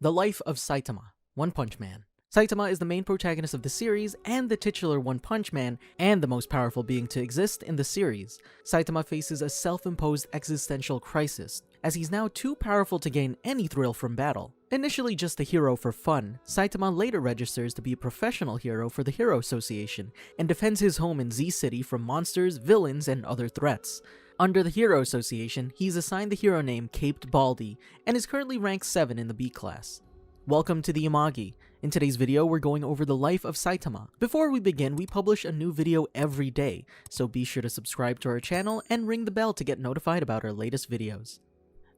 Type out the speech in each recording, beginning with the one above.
The Life of Saitama, One Punch Man. Saitama is the main protagonist of the series and the titular One Punch Man and the most powerful being to exist in the series. Saitama faces a self-imposed existential crisis, as he's now too powerful to gain any thrill from battle. Initially just a hero for fun, Saitama later registers to be a professional hero for the Hero Association and defends his home in Z City from monsters, villains, and other threats. Under the Hero Association, he's assigned the hero name Caped Baldy and is currently ranked 7 in the B class. Welcome to the Amagi. In today's video, we're going over the life of Saitama. Before we begin, we publish a new video every day, so be sure to subscribe to our channel and ring the bell to get notified about our latest videos.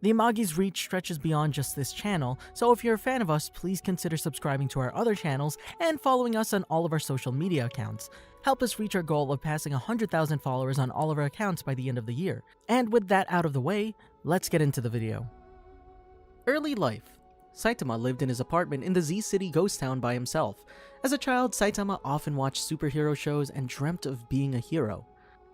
The Amagi's reach stretches beyond just this channel, so if you're a fan of us, please consider subscribing to our other channels and following us on all of our social media accounts. Help us reach our goal of passing 100,000 followers on all of our accounts by the end of the year. And with that out of the way, let's get into the video. Early life. Saitama lived in his apartment in the Z City ghost town by himself. As a child, Saitama often watched superhero shows and dreamt of being a hero.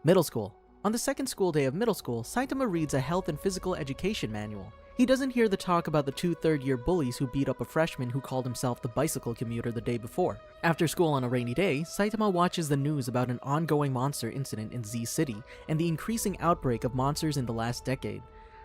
Middle school. On the second school day of middle school, Saitama reads a health and physical education manual. He doesn't hear the talk about the two third-year bullies who beat up a freshman who called himself the bicycle commuter the day before. After school on a rainy day, Saitama watches the news about an ongoing monster incident in Z City and the increasing outbreak of monsters in the last decade.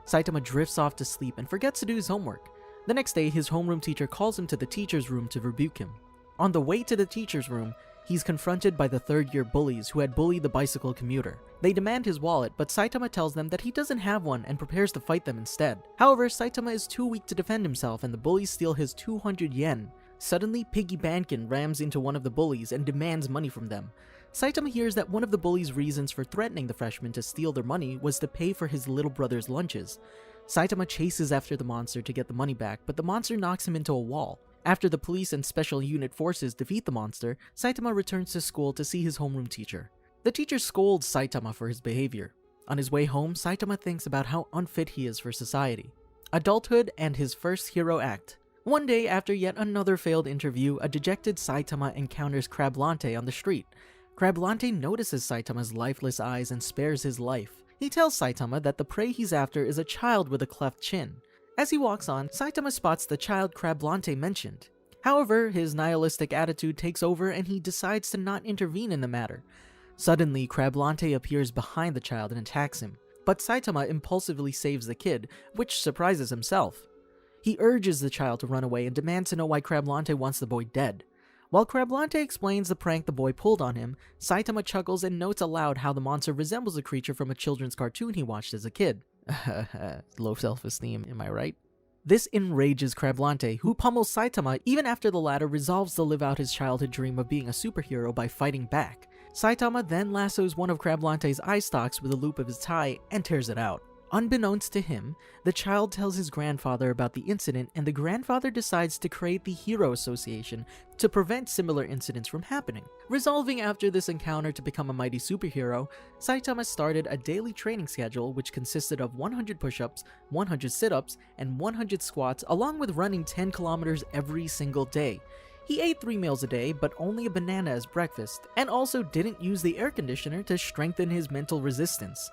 Saitama drifts off to sleep and forgets to do his homework. The next day, his homeroom teacher calls him to the teacher's room to rebuke him. On the way to the teacher's room, he's confronted by the third-year bullies who had bullied the bicycle commuter. They demand his wallet, but Saitama tells them that he doesn't have one and prepares to fight them instead. However, Saitama is too weak to defend himself and the bullies steal his 200 yen. Suddenly, Piggy Bankin rams into one of the bullies and demands money from them. Saitama hears that one of the bullies' reasons for threatening the freshman to steal their money was to pay for his little brother's lunches. Saitama chases after the monster to get the money back, but the monster knocks him into a wall. After the police and special unit forces defeat the monster, Saitama returns to school to see his homeroom teacher. The teacher scolds Saitama for his behavior. On his way home, Saitama thinks about how unfit he is for society. Adulthood and his first hero act. One day, after yet another failed interview, a dejected Saitama encounters Crablante on the street. Crablante notices Saitama's lifeless eyes and spares his life. He tells Saitama that the prey he's after is a child with a cleft chin. As he walks on, Saitama spots the child Crablante mentioned. However, his nihilistic attitude takes over and he decides to not intervene in the matter. Suddenly, Crablante appears behind the child and attacks him, but Saitama impulsively saves the kid, which surprises himself. He urges the child to run away and demands to know why Crablante wants the boy dead. While Crablante explains the prank the boy pulled on him, Saitama chuckles and notes aloud how the monster resembles a creature from a children's cartoon he watched as a kid. Low self-esteem, am I right? This enrages Crablante, who pummels Saitama even after the latter resolves to live out his childhood dream of being a superhero by fighting back. Saitama then lassos one of Crablante's eye stalks with a loop of his tie and tears it out. Unbeknownst to him, the child tells his grandfather about the incident and the grandfather decides to create the Hero Association to prevent similar incidents from happening. Resolving after this encounter to become a mighty superhero, Saitama started a daily training schedule which consisted of 100 push-ups, 100 sit-ups, and 100 squats along with running 10 kilometers every single day. He ate 3 meals a day, but only a banana as breakfast, and also didn't use the air conditioner to strengthen his mental resistance.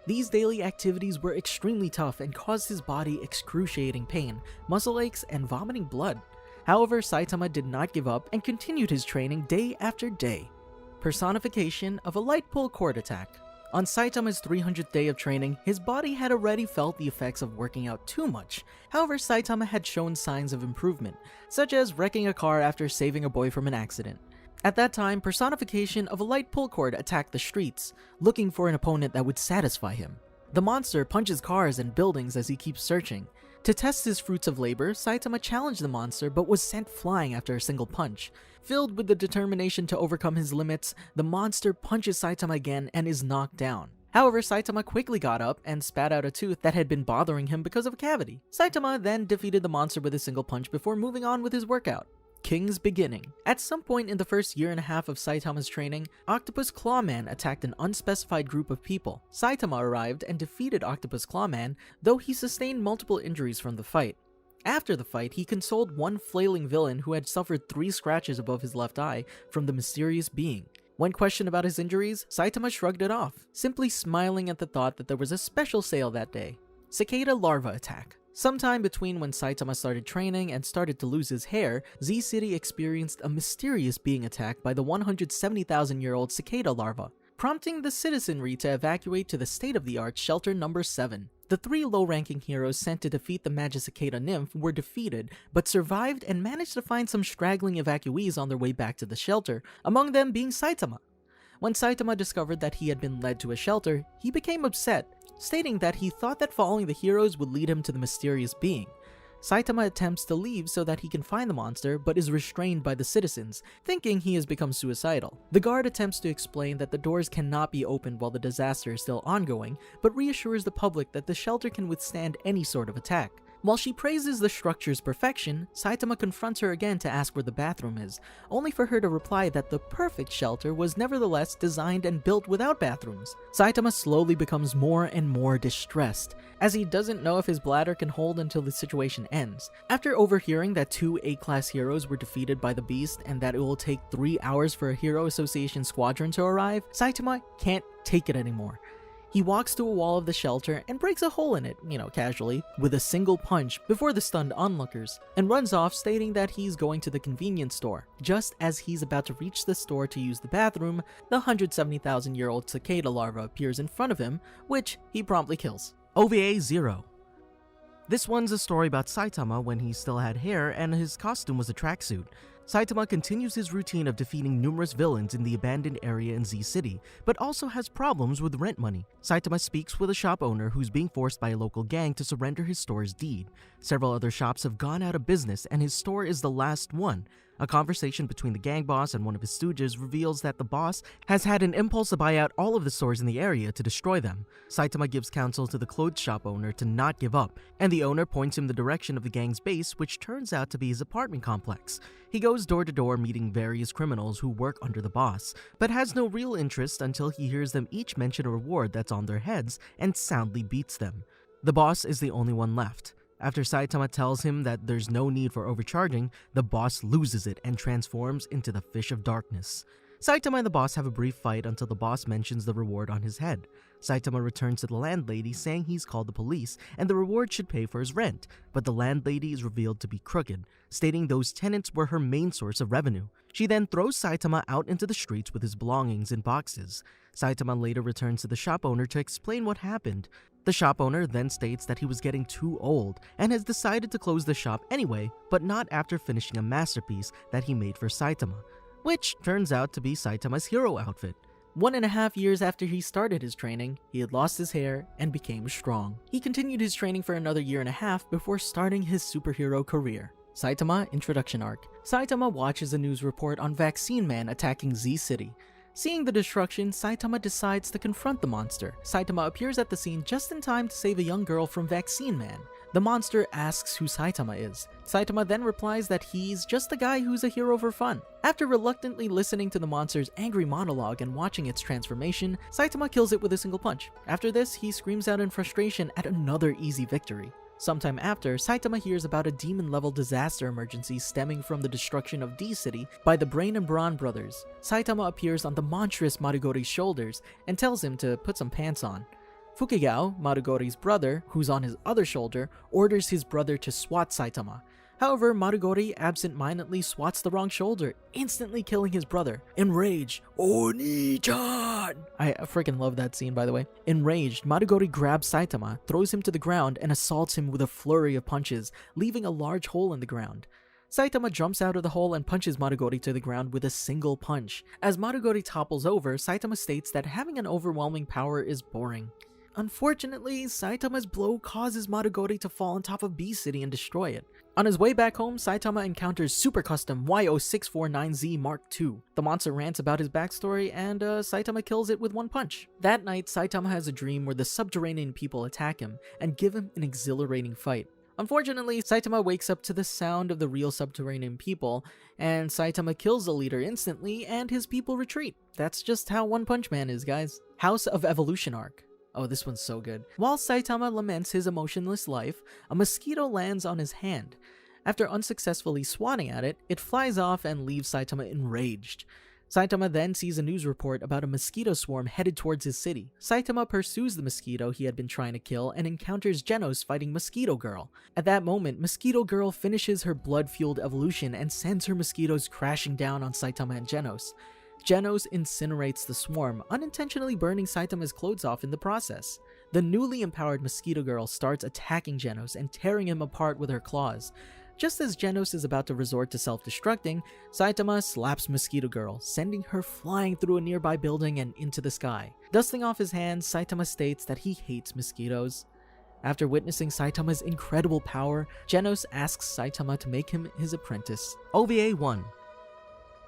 These daily activities were extremely tough and caused his body excruciating pain, muscle aches, and vomiting blood. However, Saitama did not give up and continued his training day after day. Personification of a light pull cord attack. On Saitama's 300th day of training, his body had already felt the effects of working out too much. However, Saitama had shown signs of improvement, such as wrecking a car after saving a boy from an accident. At that time, Personification of a light pull cord attacked the streets, looking for an opponent that would satisfy him. The monster punches cars and buildings as he keeps searching. To test his fruits of labor, Saitama challenged the monster but was sent flying after a single punch. Filled with the determination to overcome his limits, the monster punches Saitama again and is knocked down. However, Saitama quickly got up and spat out a tooth that had been bothering him because of a cavity. Saitama then defeated the monster with a single punch before moving on with his workout. King's Beginning. At some point in the first year and a half of Saitama's training, Octopus Clawman attacked an unspecified group of people. Saitama arrived and defeated Octopus Clawman, though he sustained multiple injuries from the fight. After the fight, he consoled one flailing villain who had suffered 3 scratches above his left eye from the mysterious being. When questioned about his injuries, Saitama shrugged it off, simply smiling at the thought that there was a special sale that day. Cicada Larva Attack. Sometime between when Saitama started training and started to lose his hair, Z City experienced a mysterious being attack by the 170,000-year-old Cicada larva, prompting the citizenry to evacuate to the state-of-the-art shelter number 7. The 3 low-ranking heroes sent to defeat the Magicicada nymph were defeated, but survived and managed to find some straggling evacuees on their way back to the shelter, among them being Saitama. When Saitama discovered that he had been led to a shelter, he became upset, stating that he thought that following the heroes would lead him to the mysterious being. Saitama attempts to leave so that he can find the monster, but is restrained by the citizens, thinking he has become suicidal. The guard attempts to explain that the doors cannot be opened while the disaster is still ongoing, but reassures the public that the shelter can withstand any sort of attack. While she praises the structure's perfection, Saitama confronts her again to ask where the bathroom is, only for her to reply that the perfect shelter was nevertheless designed and built without bathrooms. Saitama slowly becomes more and more distressed, as he doesn't know if his bladder can hold until the situation ends. After overhearing that 2 A-class heroes were defeated by the beast and that it will take 3 hours for a Hero Association squadron to arrive, Saitama can't take it anymore. He walks to a wall of the shelter and breaks a hole in it, casually, with a single punch before the stunned onlookers, and runs off stating that he's going to the convenience store. Just as he's about to reach the store to use the bathroom, the 170,000-year-old cicada larva appears in front of him, which he promptly kills. OVA Zero. This one's a story about Saitama when he still had hair and his costume was a tracksuit. Saitama continues his routine of defeating numerous villains in the abandoned area in Z City, but also has problems with rent money. Saitama speaks with a shop owner who's being forced by a local gang to surrender his store's deed. Several other shops have gone out of business and his store is the last one. A conversation between the gang boss and one of his stooges reveals that the boss has had an impulse to buy out all of the stores in the area to destroy them. Saitama gives counsel to the clothes shop owner to not give up, and the owner points him the direction of the gang's base, which turns out to be his apartment complex. He goes door to door meeting various criminals who work under the boss, but has no real interest until he hears them each mention a reward that's on their heads and soundly beats them. The boss is the only one left. After Saitama tells him that there's no need for overcharging, the boss loses it and transforms into the Fish of Darkness. Saitama and the boss have a brief fight until the boss mentions the reward on his head. Saitama returns to the landlady saying he's called the police and the reward should pay for his rent, but the landlady is revealed to be crooked, stating those tenants were her main source of revenue. She then throws Saitama out into the streets with his belongings in boxes. Saitama later returns to the shop owner to explain what happened. The shop owner then states that he was getting too old and has decided to close the shop anyway, but not after finishing a masterpiece that he made for Saitama, which turns out to be Saitama's hero outfit. 1.5 years after he started his training, he had lost his hair and became strong. He continued his training for another 1.5 years before starting his superhero career. Saitama Introduction Arc. Saitama watches a news report on Vaccine Man attacking Z City. Seeing the destruction, Saitama decides to confront the monster. Saitama appears at the scene just in time to save a young girl from Vaccine Man. The monster asks who Saitama is. Saitama then replies that he's just a guy who's a hero for fun. After reluctantly listening to the monster's angry monologue and watching its transformation, Saitama kills it with a single punch. After this, he screams out in frustration at another easy victory. Sometime after, Saitama hears about a demon-level disaster emergency stemming from the destruction of D City by the Brain and Brawn brothers. Saitama appears on the monstrous Marugori's shoulders and tells him to put some pants on. Fukigao, Marugori's brother, who's on his other shoulder, orders his brother to swat Saitama. However, Marugori absent-mindedly swats the wrong shoulder, instantly killing his brother. Enraged, Oni-chan! I freaking love that scene, by the way. Enraged, Marugori grabs Saitama, throws him to the ground, and assaults him with a flurry of punches, leaving a large hole in the ground. Saitama jumps out of the hole and punches Marugori to the ground with a single punch. As Marugori topples over, Saitama states that having an overwhelming power is boring. Unfortunately, Saitama's blow causes Marugori to fall on top of B City and destroy it. On his way back home, Saitama encounters Super Custom YO649Z Mark II. The monster rants about his backstory, and Saitama kills it with one punch. That night, Saitama has a dream where the subterranean people attack him and give him an exhilarating fight. Unfortunately, Saitama wakes up to the sound of the real subterranean people, and Saitama kills the leader instantly, and his people retreat. That's just how One Punch Man is, guys. House of Evolution Arc. Oh, this one's so good. While Saitama laments his emotionless life, a mosquito lands on his hand. After unsuccessfully swatting at it, it flies off and leaves Saitama enraged. Saitama then sees a news report about a mosquito swarm headed towards his city. Saitama pursues the mosquito he had been trying to kill and encounters Genos fighting Mosquito Girl. At that moment, Mosquito Girl finishes her blood-fueled evolution and sends her mosquitoes crashing down on Saitama and Genos. Genos incinerates the swarm, unintentionally burning Saitama's clothes off in the process. The newly empowered Mosquito Girl starts attacking Genos and tearing him apart with her claws. Just as Genos is about to resort to self-destructing, Saitama slaps Mosquito Girl, sending her flying through a nearby building and into the sky. Dusting off his hands, Saitama states that he hates mosquitoes. After witnessing Saitama's incredible power, Genos asks Saitama to make him his apprentice. OVA One.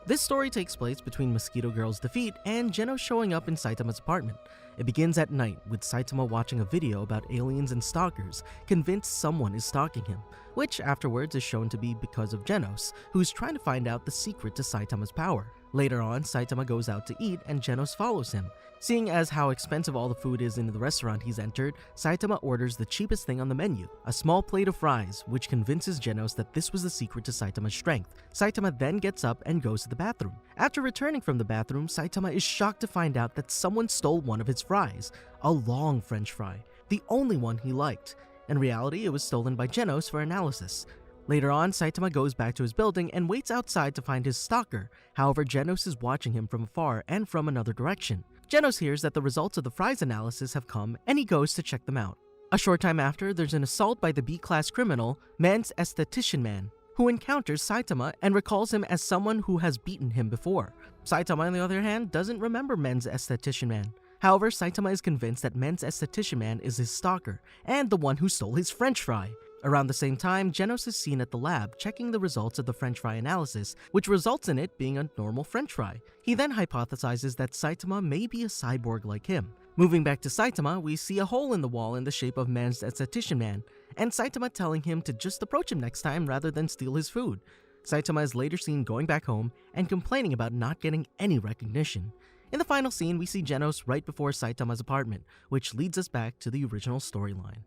This story takes place between Mosquito Girl's defeat and Genos showing up in Saitama's apartment. It begins at night with Saitama watching a video about aliens and stalkers, convinced someone is stalking him, which afterwards is shown to be because of Genos, who's trying to find out the secret to Saitama's power. Later on, Saitama goes out to eat and Genos follows him. Seeing as how expensive all the food is in the restaurant he's entered, Saitama orders the cheapest thing on the menu, a small plate of fries, which convinces Genos that this was the secret to Saitama's strength. Saitama then gets up and goes to the bathroom. After returning from the bathroom, Saitama is shocked to find out that someone stole one of his fries, a long French fry, the only one he liked. In reality, it was stolen by Genos for analysis. Later on, Saitama goes back to his building and waits outside to find his stalker. However, Genos is watching him from afar and from another direction. Genos hears that the results of the fries analysis have come and he goes to check them out. A short time after, there's an assault by the B-class criminal, Men's Esthetician Man, who encounters Saitama and recalls him as someone who has beaten him before. Saitama, on the other hand, doesn't remember Men's Esthetician Man. However, Saitama is convinced that Men's Esthetician Man is his stalker and the one who stole his French fry. Around the same time, Genos is seen at the lab checking the results of the French fry analysis, which results in it being a normal French fry. He then hypothesizes that Saitama may be a cyborg like him. Moving back to Saitama, we see a hole in the wall in the shape of Men's Esthetician Man, and Saitama telling him to just approach him next time rather than steal his food. Saitama is later seen going back home and complaining about not getting any recognition. In the final scene, we see Genos right before Saitama's apartment, which leads us back to the original storyline.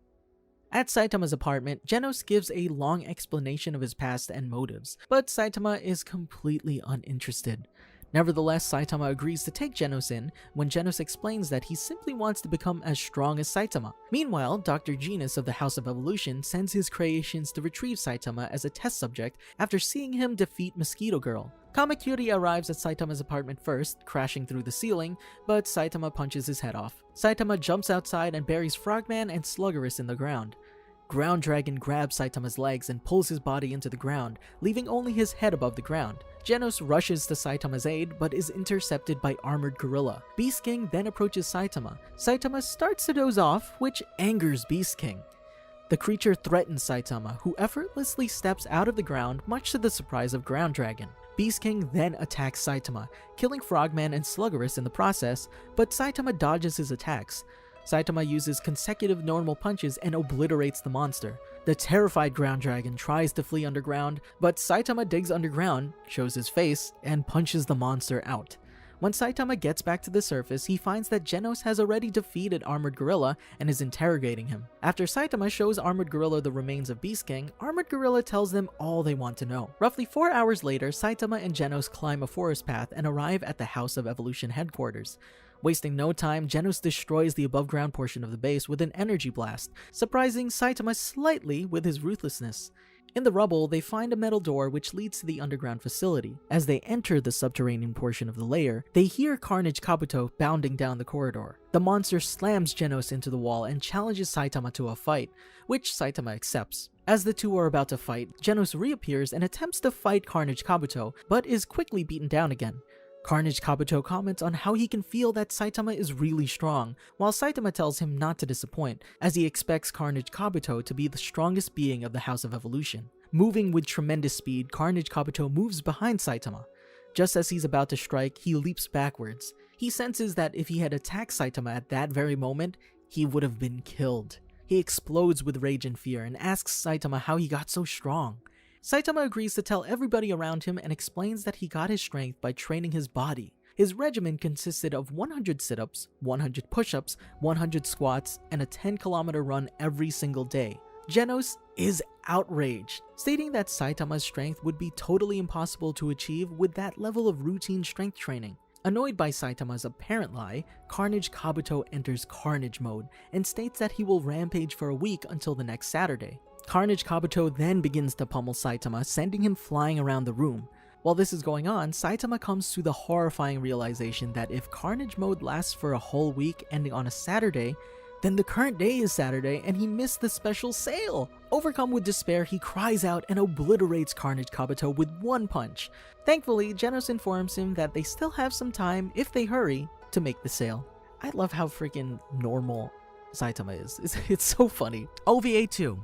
At Saitama's apartment, Genos gives a long explanation of his past and motives, but Saitama is completely uninterested. Nevertheless, Saitama agrees to take Genos in when Genos explains that he simply wants to become as strong as Saitama. Meanwhile, Dr. Genus of the House of Evolution sends his creations to retrieve Saitama as a test subject after seeing him defeat Mosquito Girl. Kamakuri arrives at Saitama's apartment first, crashing through the ceiling, but Saitama punches his head off. Saitama jumps outside and buries Frogman and Sluggerus in the ground. Ground Dragon grabs Saitama's legs and pulls his body into the ground, leaving only his head above the ground. Genos rushes to Saitama's aid, but is intercepted by Armored Gorilla. Beast King then approaches Saitama. Saitama starts to doze off, which angers Beast King. The creature threatens Saitama, who effortlessly steps out of the ground, much to the surprise of Ground Dragon. Beast King then attacks Saitama, killing Frogman and Sluggerus in the process, but Saitama dodges his attacks. Saitama uses consecutive normal punches and obliterates the monster. The terrified Ground Dragon tries to flee underground, but Saitama digs underground, shows his face, and punches the monster out. When Saitama gets back to the surface, he finds that Genos has already defeated Armored Gorilla and is interrogating him. After Saitama shows Armored Gorilla the remains of Beast King, Armored Gorilla tells them all they want to know. Roughly 4 hours later, Saitama and Genos climb a forest path and arrive at the House of Evolution headquarters. Wasting no time, Genos destroys the above-ground portion of the base with an energy blast, surprising Saitama slightly with his ruthlessness. In the rubble, they find a metal door which leads to the underground facility. As they enter the subterranean portion of the lair, they hear Carnage Kabuto bounding down the corridor. The monster slams Genos into the wall and challenges Saitama to a fight, which Saitama accepts. As the two are about to fight, Genos reappears and attempts to fight Carnage Kabuto, but is quickly beaten down again. Carnage Kabuto comments on how he can feel that Saitama is really strong, while Saitama tells him not to disappoint, as he expects Carnage Kabuto to be the strongest being of the House of Evolution. Moving with tremendous speed, Carnage Kabuto moves behind Saitama. Just as he's about to strike, he leaps backwards. He senses that if he had attacked Saitama at that very moment, he would have been killed. He explodes with rage and fear and asks Saitama how he got so strong. Saitama agrees to tell everybody around him and explains that he got his strength by training his body. His regimen consisted of 100 sit-ups, 100 push-ups, 100 squats, and a 10-kilometer run every single day. Genos is outraged, stating that Saitama's strength would be totally impossible to achieve with that level of routine strength training. Annoyed by Saitama's apparent lie, Carnage Kabuto enters Carnage mode and states that he will rampage for a week until the next Saturday. Carnage Kabuto then begins to pummel Saitama, sending him flying around the room. While this is going on, Saitama comes to the horrifying realization that if Carnage mode lasts for a whole week ending on a Saturday, then the current day is Saturday and he missed the special sale! Overcome with despair, he cries out and obliterates Carnage Kabuto with one punch. Thankfully, Genos informs him that they still have some time, if they hurry, to make the sale. I love how freaking normal Saitama is. It's so funny. OVA 2.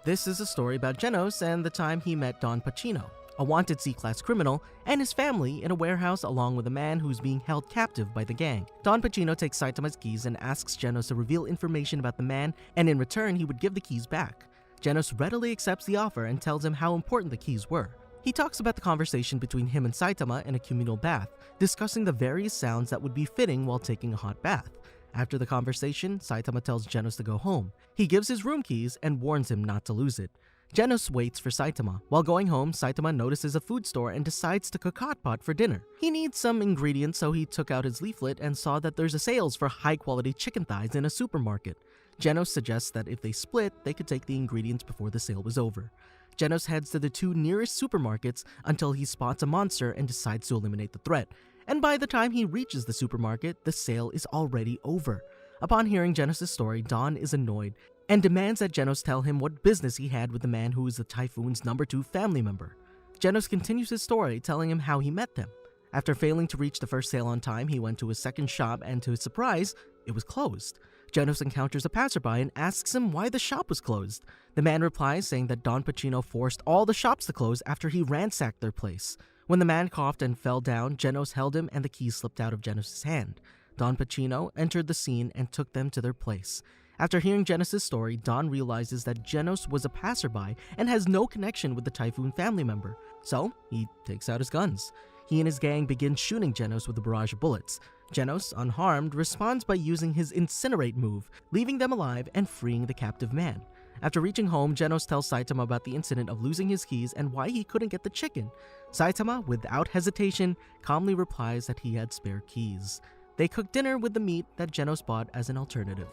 This is a story about Genos and the time he met Don Pacino, a wanted C-class criminal, and his family in a warehouse along with a man who's being held captive by the gang. Don Pacino takes Saitama's keys and asks Genos to reveal information about the man, and in return he would give the keys back. Genos readily accepts the offer and tells him how important the keys were. He talks about the conversation between him and Saitama in a communal bath, discussing the various sounds that would be fitting while taking a hot bath. After the conversation, Saitama tells Genos to go home. He gives his room keys and warns him not to lose it. Genos waits for Saitama. While going home, Saitama notices a food store and decides to cook hot pot for dinner. He needs some ingredients, so he took out his leaflet and saw that there's a sales for high-quality chicken thighs in a supermarket. Genos suggests that if they split, they could take the ingredients before the sale was over. Genos heads to the two nearest supermarkets until he spots a monster and decides to eliminate the threat. And by the time he reaches the supermarket, the sale is already over. Upon hearing Genos' story, Don is annoyed and demands that Genos tell him what business he had with the man who is the Typhoon's #2 family member. Genos continues his story, telling him how he met them. After failing to reach the first sale on time, he went to his second shop and to his surprise, it was closed. Genos encounters a passerby and asks him why the shop was closed. The man replies saying that Don Pacino forced all the shops to close after he ransacked their place. When the man coughed and fell down, Genos held him and the keys slipped out of Genos' hand. Don Pacino entered the scene and took them to their place. After hearing Genos' story, Don realizes that Genos was a passerby and has no connection with the Typhoon family member, so he takes out his guns. He and his gang begin shooting Genos with a barrage of bullets. Genos, unharmed, responds by using his Incinerate move, leaving them alive and freeing the captive man. After reaching home, Genos tells Saitama about the incident of losing his keys and why he couldn't get the chicken. Saitama, without hesitation, calmly replies that he had spare keys. They cook dinner with the meat that Genos bought as an alternative.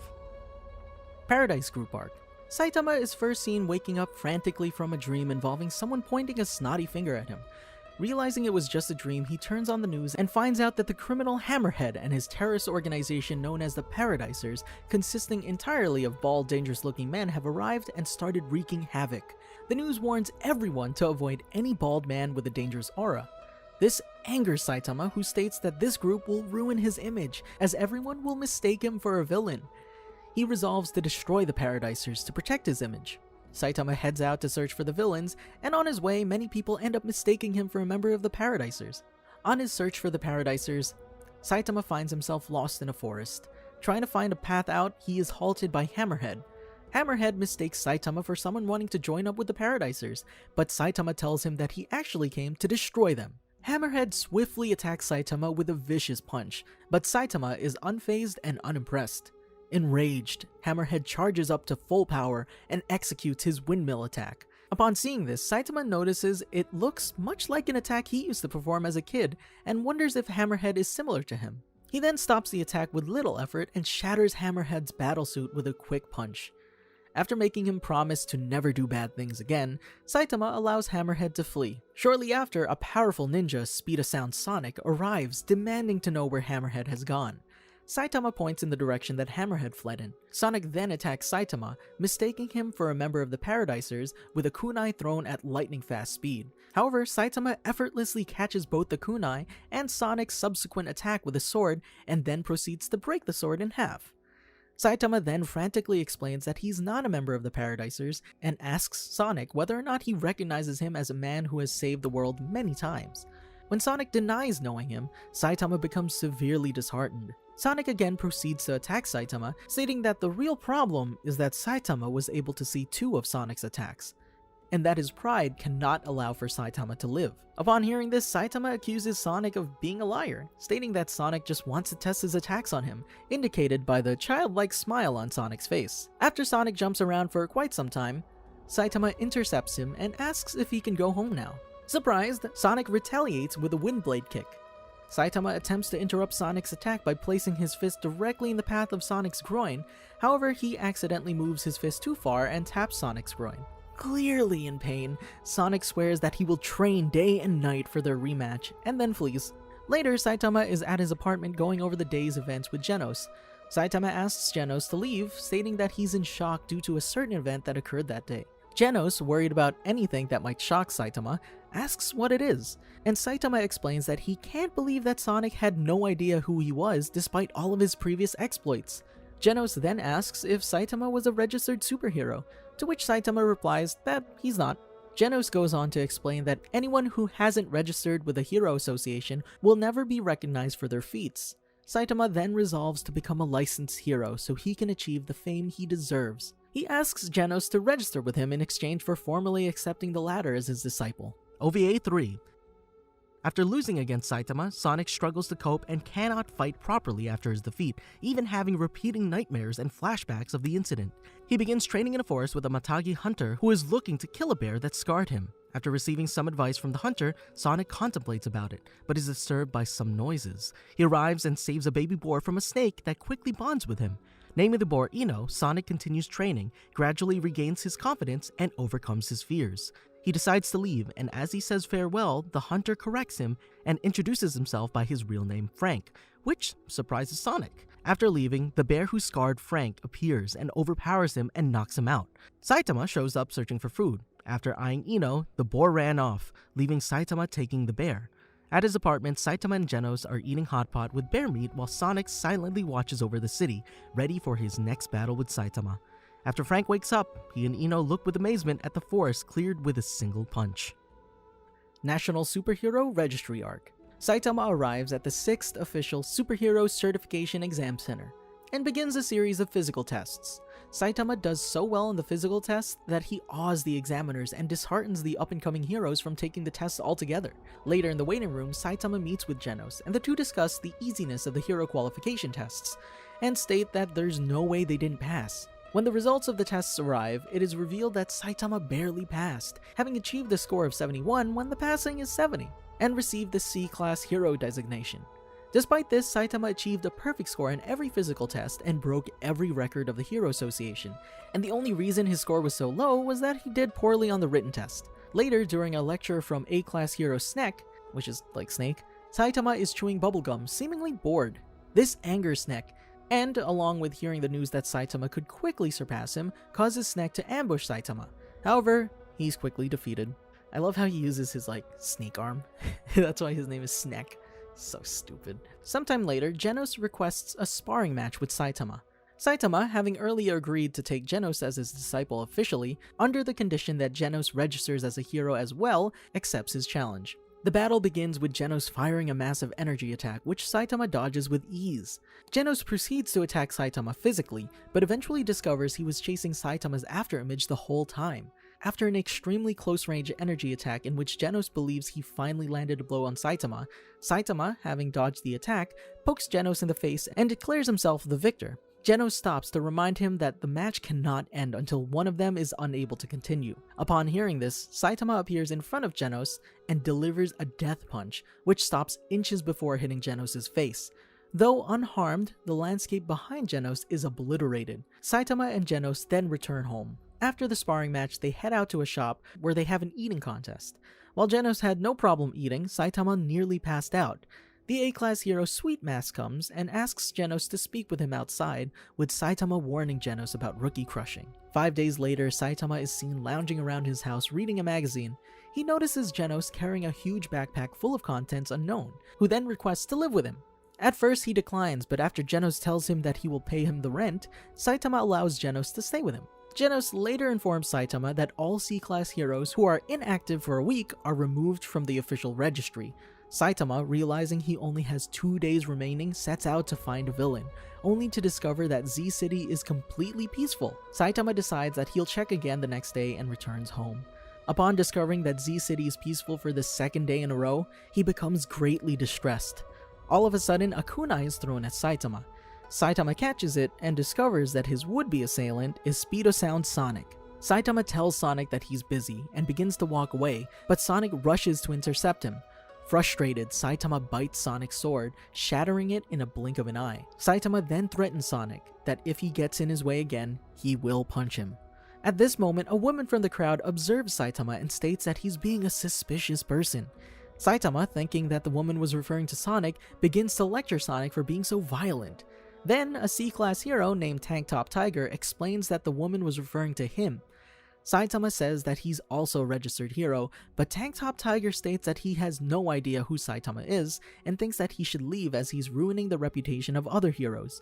Paradise Group Arc. Saitama is first seen waking up frantically from a dream involving someone pointing a snotty finger at him. Realizing it was just a dream, he turns on the news and finds out that the criminal Hammerhead and his terrorist organization known as the Paradisers, consisting entirely of bald, dangerous-looking men, have arrived and started wreaking havoc. The news warns everyone to avoid any bald man with a dangerous aura. This angers Saitama, who states that this group will ruin his image, as everyone will mistake him for a villain. He resolves to destroy the Paradisers to protect his image. Saitama heads out to search for the villains, and on his way, many people end up mistaking him for a member of the Paradisers. On his search for the Paradisers, Saitama finds himself lost in a forest. Trying to find a path out, he is halted by Hammerhead. Hammerhead mistakes Saitama for someone wanting to join up with the Paradisers, but Saitama tells him that he actually came to destroy them. Hammerhead swiftly attacks Saitama with a vicious punch, but Saitama is unfazed and unimpressed. Enraged, Hammerhead charges up to full power and executes his windmill attack. Upon seeing this, Saitama notices it looks much like an attack he used to perform as a kid and wonders if Hammerhead is similar to him. He then stops the attack with little effort and shatters Hammerhead's battlesuit with a quick punch. After making him promise to never do bad things again, Saitama allows Hammerhead to flee. Shortly after, a powerful ninja, Speed of Sound Sonic, arrives demanding to know where Hammerhead has gone. Saitama points in the direction that Hammerhead fled in. Sonic then attacks Saitama, mistaking him for a member of the Paradisers with a kunai thrown at lightning-fast speed. However, Saitama effortlessly catches both the kunai and Sonic's subsequent attack with a sword and then proceeds to break the sword in half. Saitama then frantically explains that he's not a member of the Paradisers and asks Sonic whether or not he recognizes him as a man who has saved the world many times. When Sonic denies knowing him, Saitama becomes severely disheartened. Sonic again proceeds to attack Saitama, stating that the real problem is that Saitama was able to see two of Sonic's attacks. and that his pride cannot allow for Saitama to live. Upon hearing this, Saitama accuses Sonic of being a liar, stating that Sonic just wants to test his attacks on him, indicated by the childlike smile on Sonic's face. After Sonic jumps around for quite some time, Saitama intercepts him and asks if he can go home now. Surprised, Sonic retaliates with a wind blade kick. Saitama attempts to interrupt Sonic's attack by placing his fist directly in the path of Sonic's groin, however he accidentally moves his fist too far and taps Sonic's groin. Clearly in pain, Sonic swears that he will train day and night for their rematch, and then flees. Later, Saitama is at his apartment going over the day's events with Genos. Saitama asks Genos to leave, stating that he's in shock due to a certain event that occurred that day. Genos, worried about anything that might shock Saitama, asks what it is, and Saitama explains that he can't believe that Sonic had no idea who he was despite all of his previous exploits. Genos then asks if Saitama was a registered superhero, to which Saitama replies that he's not. Genos goes on to explain that anyone who hasn't registered with the Hero Association will never be recognized for their feats. Saitama then resolves to become a licensed hero so he can achieve the fame he deserves. He asks Genos to register with him in exchange for formally accepting the latter as his disciple. OVA 3. After losing against Saitama, Sonic struggles to cope and cannot fight properly after his defeat, even having repeating nightmares and flashbacks of the incident. He begins training in a forest with a Matagi hunter who is looking to kill a bear that scarred him. After receiving some advice from the hunter, Sonic contemplates about it, but is disturbed by some noises. He arrives and saves a baby boar from a snake that quickly bonds with him. Naming the boar Ino, Sonic continues training, gradually regains his confidence, and overcomes his fears. He decides to leave, and as he says farewell, the hunter corrects him and introduces himself by his real name Frank, which surprises Sonic. After leaving, the bear who scarred Frank appears and overpowers him and knocks him out. Saitama shows up searching for food. After eyeing Ino, the boar ran off, leaving Saitama taking the bear. At his apartment, Saitama and Genos are eating hot pot with bear meat while Sonic silently watches over the city, ready for his next battle with Saitama. After Frank wakes up, he and Ino look with amazement at the forest cleared with a single punch. National Superhero Registry Arc. Saitama arrives at the 6th official Superhero Certification Exam Center and begins a series of physical tests. Saitama does so well in the physical tests that he awes the examiners and disheartens the up-and-coming heroes from taking the tests altogether. Later in the waiting room, Saitama meets with Genos, and the two discuss the easiness of the hero qualification tests, and state that there's no way they didn't pass. When the results of the tests arrive, it is revealed that Saitama barely passed, having achieved a score of 71 when the passing is 70, and received the C-Class Hero designation. Despite this, Saitama achieved a perfect score in every physical test and broke every record of the Hero Association, and the only reason his score was so low was that he did poorly on the written test. Later, during a lecture from A-Class Hero Snack, which is like Snake, Saitama is chewing bubblegum, seemingly bored. This angers Snack, and, along with hearing the news that Saitama could quickly surpass him, causes Snack to ambush Saitama. However, he's quickly defeated. I love how he uses his, snake arm. That's why his name is Snack. So stupid. Sometime later, Genos requests a sparring match with Saitama. Saitama, having earlier agreed to take Genos as his disciple officially, under the condition that Genos registers as a hero as well, accepts his challenge. The battle begins with Genos firing a massive energy attack, which Saitama dodges with ease. Genos proceeds to attack Saitama physically, but eventually discovers he was chasing Saitama's afterimage the whole time. After an extremely close-range energy attack in which Genos believes he finally landed a blow on Saitama, Saitama, having dodged the attack, pokes Genos in the face and declares himself the victor. Genos stops to remind him that the match cannot end until one of them is unable to continue. Upon hearing this, Saitama appears in front of Genos and delivers a death punch, which stops inches before hitting Genos' face. Though unharmed, the landscape behind Genos is obliterated. Saitama and Genos then return home. After the sparring match, they head out to a shop where they have an eating contest. While Genos had no problem eating, Saitama nearly passed out. The A-Class hero Sweet Mask comes and asks Genos to speak with him outside, with Saitama warning Genos about rookie crushing. 5 days later, Saitama is seen lounging around his house reading a magazine. He notices Genos carrying a huge backpack full of contents unknown, who then requests to live with him. At first he declines, but after Genos tells him that he will pay him the rent, Saitama allows Genos to stay with him. Genos later informs Saitama that all C-Class heroes who are inactive for a week are removed from the official registry. Saitama, realizing he only has 2 days remaining, sets out to find a villain, only to discover that Z City is completely peaceful. Saitama decides that he'll check again the next day and returns home. Upon discovering that Z City is peaceful for the second day in a row, he becomes greatly distressed. All of a sudden, a kunai is thrown at Saitama. Saitama catches it and discovers that his would-be assailant is Speedosound Sonic. Saitama tells Sonic that he's busy and begins to walk away, but Sonic rushes to intercept him. Frustrated, Saitama bites Sonic's sword, shattering it in a blink of an eye. Saitama then threatens Sonic that if he gets in his way again, he will punch him. At this moment, a woman from the crowd observes Saitama and states that he's being a suspicious person. Saitama, thinking that the woman was referring to Sonic, begins to lecture Sonic for being so violent. Then, a C-class hero named Tank Top Tiger explains that the woman was referring to him. Saitama says that he's also a registered hero, but Tank Top Tiger states that he has no idea who Saitama is and thinks that he should leave as he's ruining the reputation of other heroes.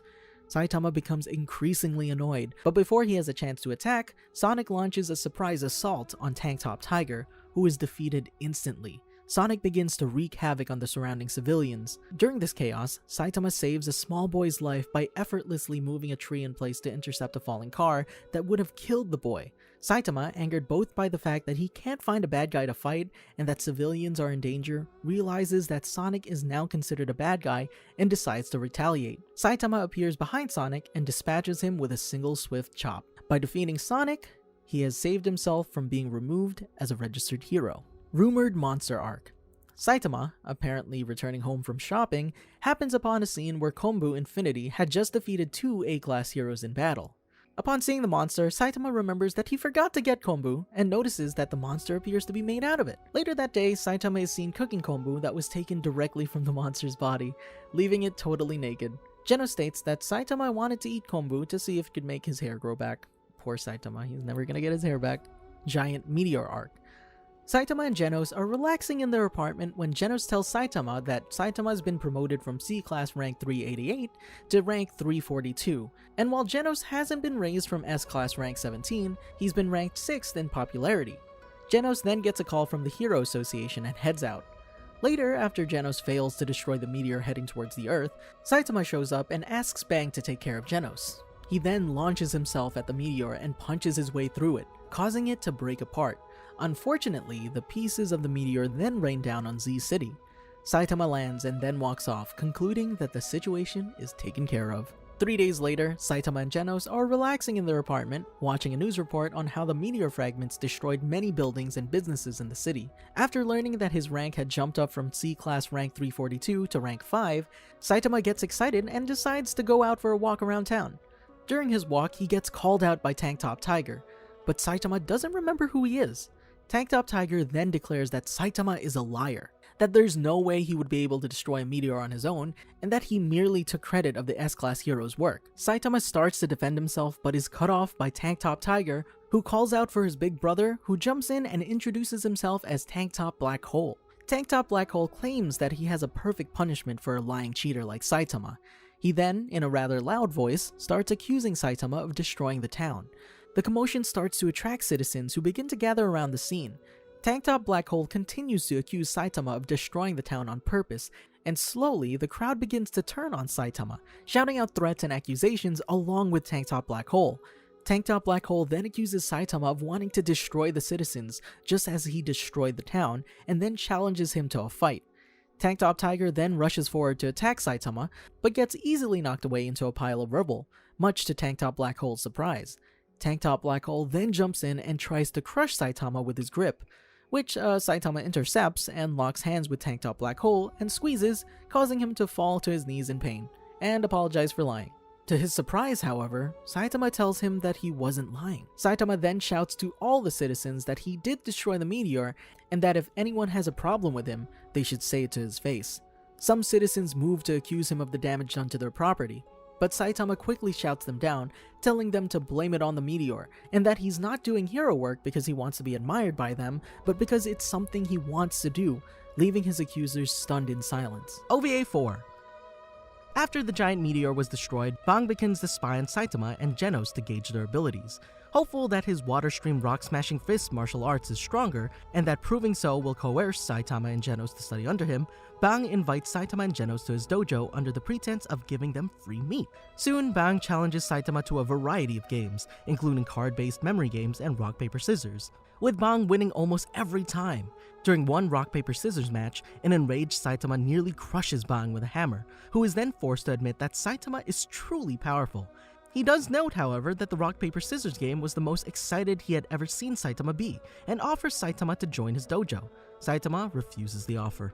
Saitama becomes increasingly annoyed, but before he has a chance to attack, Sonic launches a surprise assault on Tank Top Tiger, who is defeated instantly. Sonic begins to wreak havoc on the surrounding civilians. During this chaos, Saitama saves a small boy's life by effortlessly moving a tree in place to intercept a falling car that would have killed the boy. Saitama, angered both by the fact that he can't find a bad guy to fight and that civilians are in danger, realizes that Sonic is now considered a bad guy and decides to retaliate. Saitama appears behind Sonic and dispatches him with a single swift chop. By defeating Sonic, he has saved himself from being removed as a registered hero. Rumored Monster Arc. Saitama, apparently returning home from shopping, happens upon a scene where Kombu Infinity had just defeated 2 A-class heroes in battle. Upon seeing the monster, Saitama remembers that he forgot to get Kombu and notices that the monster appears to be made out of it. Later that day, Saitama is seen cooking Kombu that was taken directly from the monster's body, leaving it totally naked. Geno states that Saitama wanted to eat Kombu to see if it could make his hair grow back. Poor Saitama, he's never gonna get his hair back. Giant Meteor Arc. Saitama and Genos are relaxing in their apartment when Genos tells Saitama that Saitama has been promoted from C-class rank 388 to rank 342, and while Genos hasn't been raised from S-class rank 17, he's been ranked 6th in popularity. Genos then gets a call from the Hero Association and heads out. Later, after Genos fails to destroy the meteor heading towards the Earth, Saitama shows up and asks Bang to take care of Genos. He then launches himself at the meteor and punches his way through it, causing it to break apart. Unfortunately, the pieces of the meteor then rain down on Z City. Saitama lands and then walks off, concluding that the situation is taken care of. 3 days later, Saitama and Genos are relaxing in their apartment, watching a news report on how the meteor fragments destroyed many buildings and businesses in the city. After learning that his rank had jumped up from C-class rank 342 to rank 5, Saitama gets excited and decides to go out for a walk around town. During his walk, he gets called out by Tank Top Tiger, but Saitama doesn't remember who he is. Tank Top Tiger then declares that Saitama is a liar, that there's no way he would be able to destroy a meteor on his own, and that he merely took credit of the S-class hero's work. Saitama starts to defend himself but is cut off by Tank Top Tiger, who calls out for his big brother, who jumps in and introduces himself as Tank Top Black Hole. Tank Top Black Hole claims that he has a perfect punishment for a lying cheater like Saitama. He then, in a rather loud voice, starts accusing Saitama of destroying the town. The commotion starts to attract citizens who begin to gather around the scene. Tank Top Black Hole continues to accuse Saitama of destroying the town on purpose, and slowly the crowd begins to turn on Saitama, shouting out threats and accusations along with Tank Top Black Hole. Tank Top Black Hole then accuses Saitama of wanting to destroy the citizens, just as he destroyed the town, and then challenges him to a fight. Tank Top Tiger then rushes forward to attack Saitama, but gets easily knocked away into a pile of rubble, much to Tank Top Black Hole's surprise. Tank Top Black Hole then jumps in and tries to crush Saitama with his grip, which Saitama intercepts and locks hands with Tank Top Black Hole and squeezes, causing him to fall to his knees in pain, and apologize for lying. To his surprise, however, Saitama tells him that he wasn't lying. Saitama then shouts to all the citizens that he did destroy the meteor, and that if anyone has a problem with him, they should say it to his face. Some citizens move to accuse him of the damage done to their property, but Saitama quickly shouts them down, telling them to blame it on the meteor, and that he's not doing hero work because he wants to be admired by them, but because it's something he wants to do, leaving his accusers stunned in silence. OVA 4. After the giant meteor was destroyed, Bang begins to spy on Saitama and Genos to gauge their abilities, hopeful that his water stream rock smashing fist martial arts is stronger and that proving so will coerce Saitama and Genos to study under him, Bang invites Saitama and Genos to his dojo under the pretense of giving them free meat. Soon, Bang challenges Saitama to a variety of games, including card-based memory games and rock paper scissors, with Bang winning almost every time. During one rock paper scissors match, an enraged Saitama nearly crushes Bang with a hammer, who is then forced to admit that Saitama is truly powerful. He does note, however, that the rock paper scissors game was the most excited he had ever seen Saitama be, and offers Saitama to join his dojo. Saitama refuses the offer.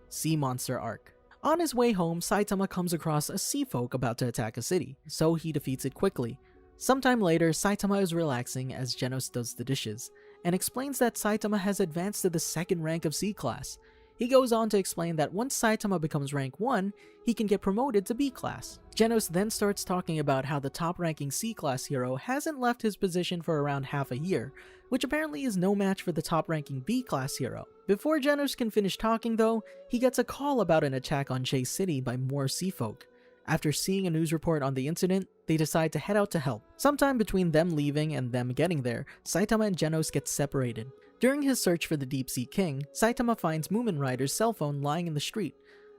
Sea Monster Arc. On his way home, Saitama comes across a sea folk about to attack a city, so he defeats it quickly. Sometime later, Saitama is relaxing as Genos does the dishes, and explains that Saitama has advanced to the 2nd rank of C class. He goes on to explain that once Saitama becomes rank 1, he can get promoted to B class. Genos then starts talking about how the top-ranking C class hero hasn't left his position for around half a year, which apparently is no match for the top-ranking B class hero. Before Genos can finish talking though, he gets a call about an attack on J City by more sea folk. After seeing a news report on the incident, they decide to head out to help. Sometime between them leaving and them getting there, Saitama and Genos get separated. During his search for the Deep Sea King, Saitama finds Moomin Rider's cell phone lying in the street.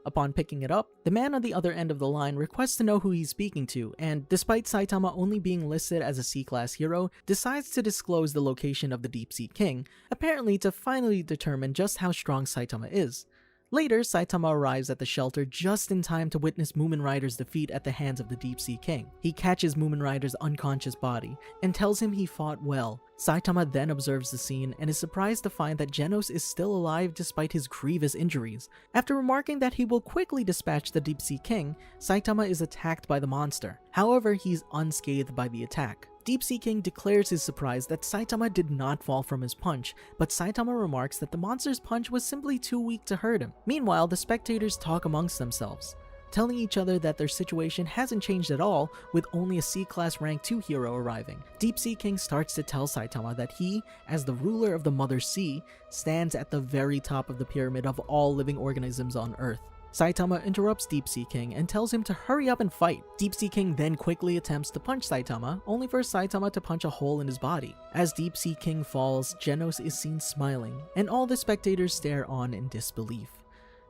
Upon picking it up, the man on the other end of the line requests to know who he's speaking to, and despite Saitama only being listed as a C-class hero, decides to disclose the location of the Deep Sea King, apparently to finally determine just how strong Saitama is. Later, Saitama arrives at the shelter just in time to witness Moomin Rider's defeat at the hands of the Deep Sea King. He catches Moomin Rider's unconscious body and tells him he fought well. Saitama then observes the scene and is surprised to find that Genos is still alive despite his grievous injuries. After remarking that he will quickly dispatch the Deep Sea King, Saitama is attacked by the monster. However, he's unscathed by the attack. Deep Sea King declares his surprise that Saitama did not fall from his punch, but Saitama remarks that the monster's punch was simply too weak to hurt him. Meanwhile, the spectators talk amongst themselves, telling each other that their situation hasn't changed at all with only a C-class rank 2 hero arriving. Deep Sea King starts to tell Saitama that he, as the ruler of the Mother Sea, stands at the very top of the pyramid of all living organisms on Earth. Saitama interrupts Deep Sea King and tells him to hurry up and fight. Deep Sea King then quickly attempts to punch Saitama, only for Saitama to punch a hole in his body. As Deep Sea King falls, Genos is seen smiling, and all the spectators stare on in disbelief.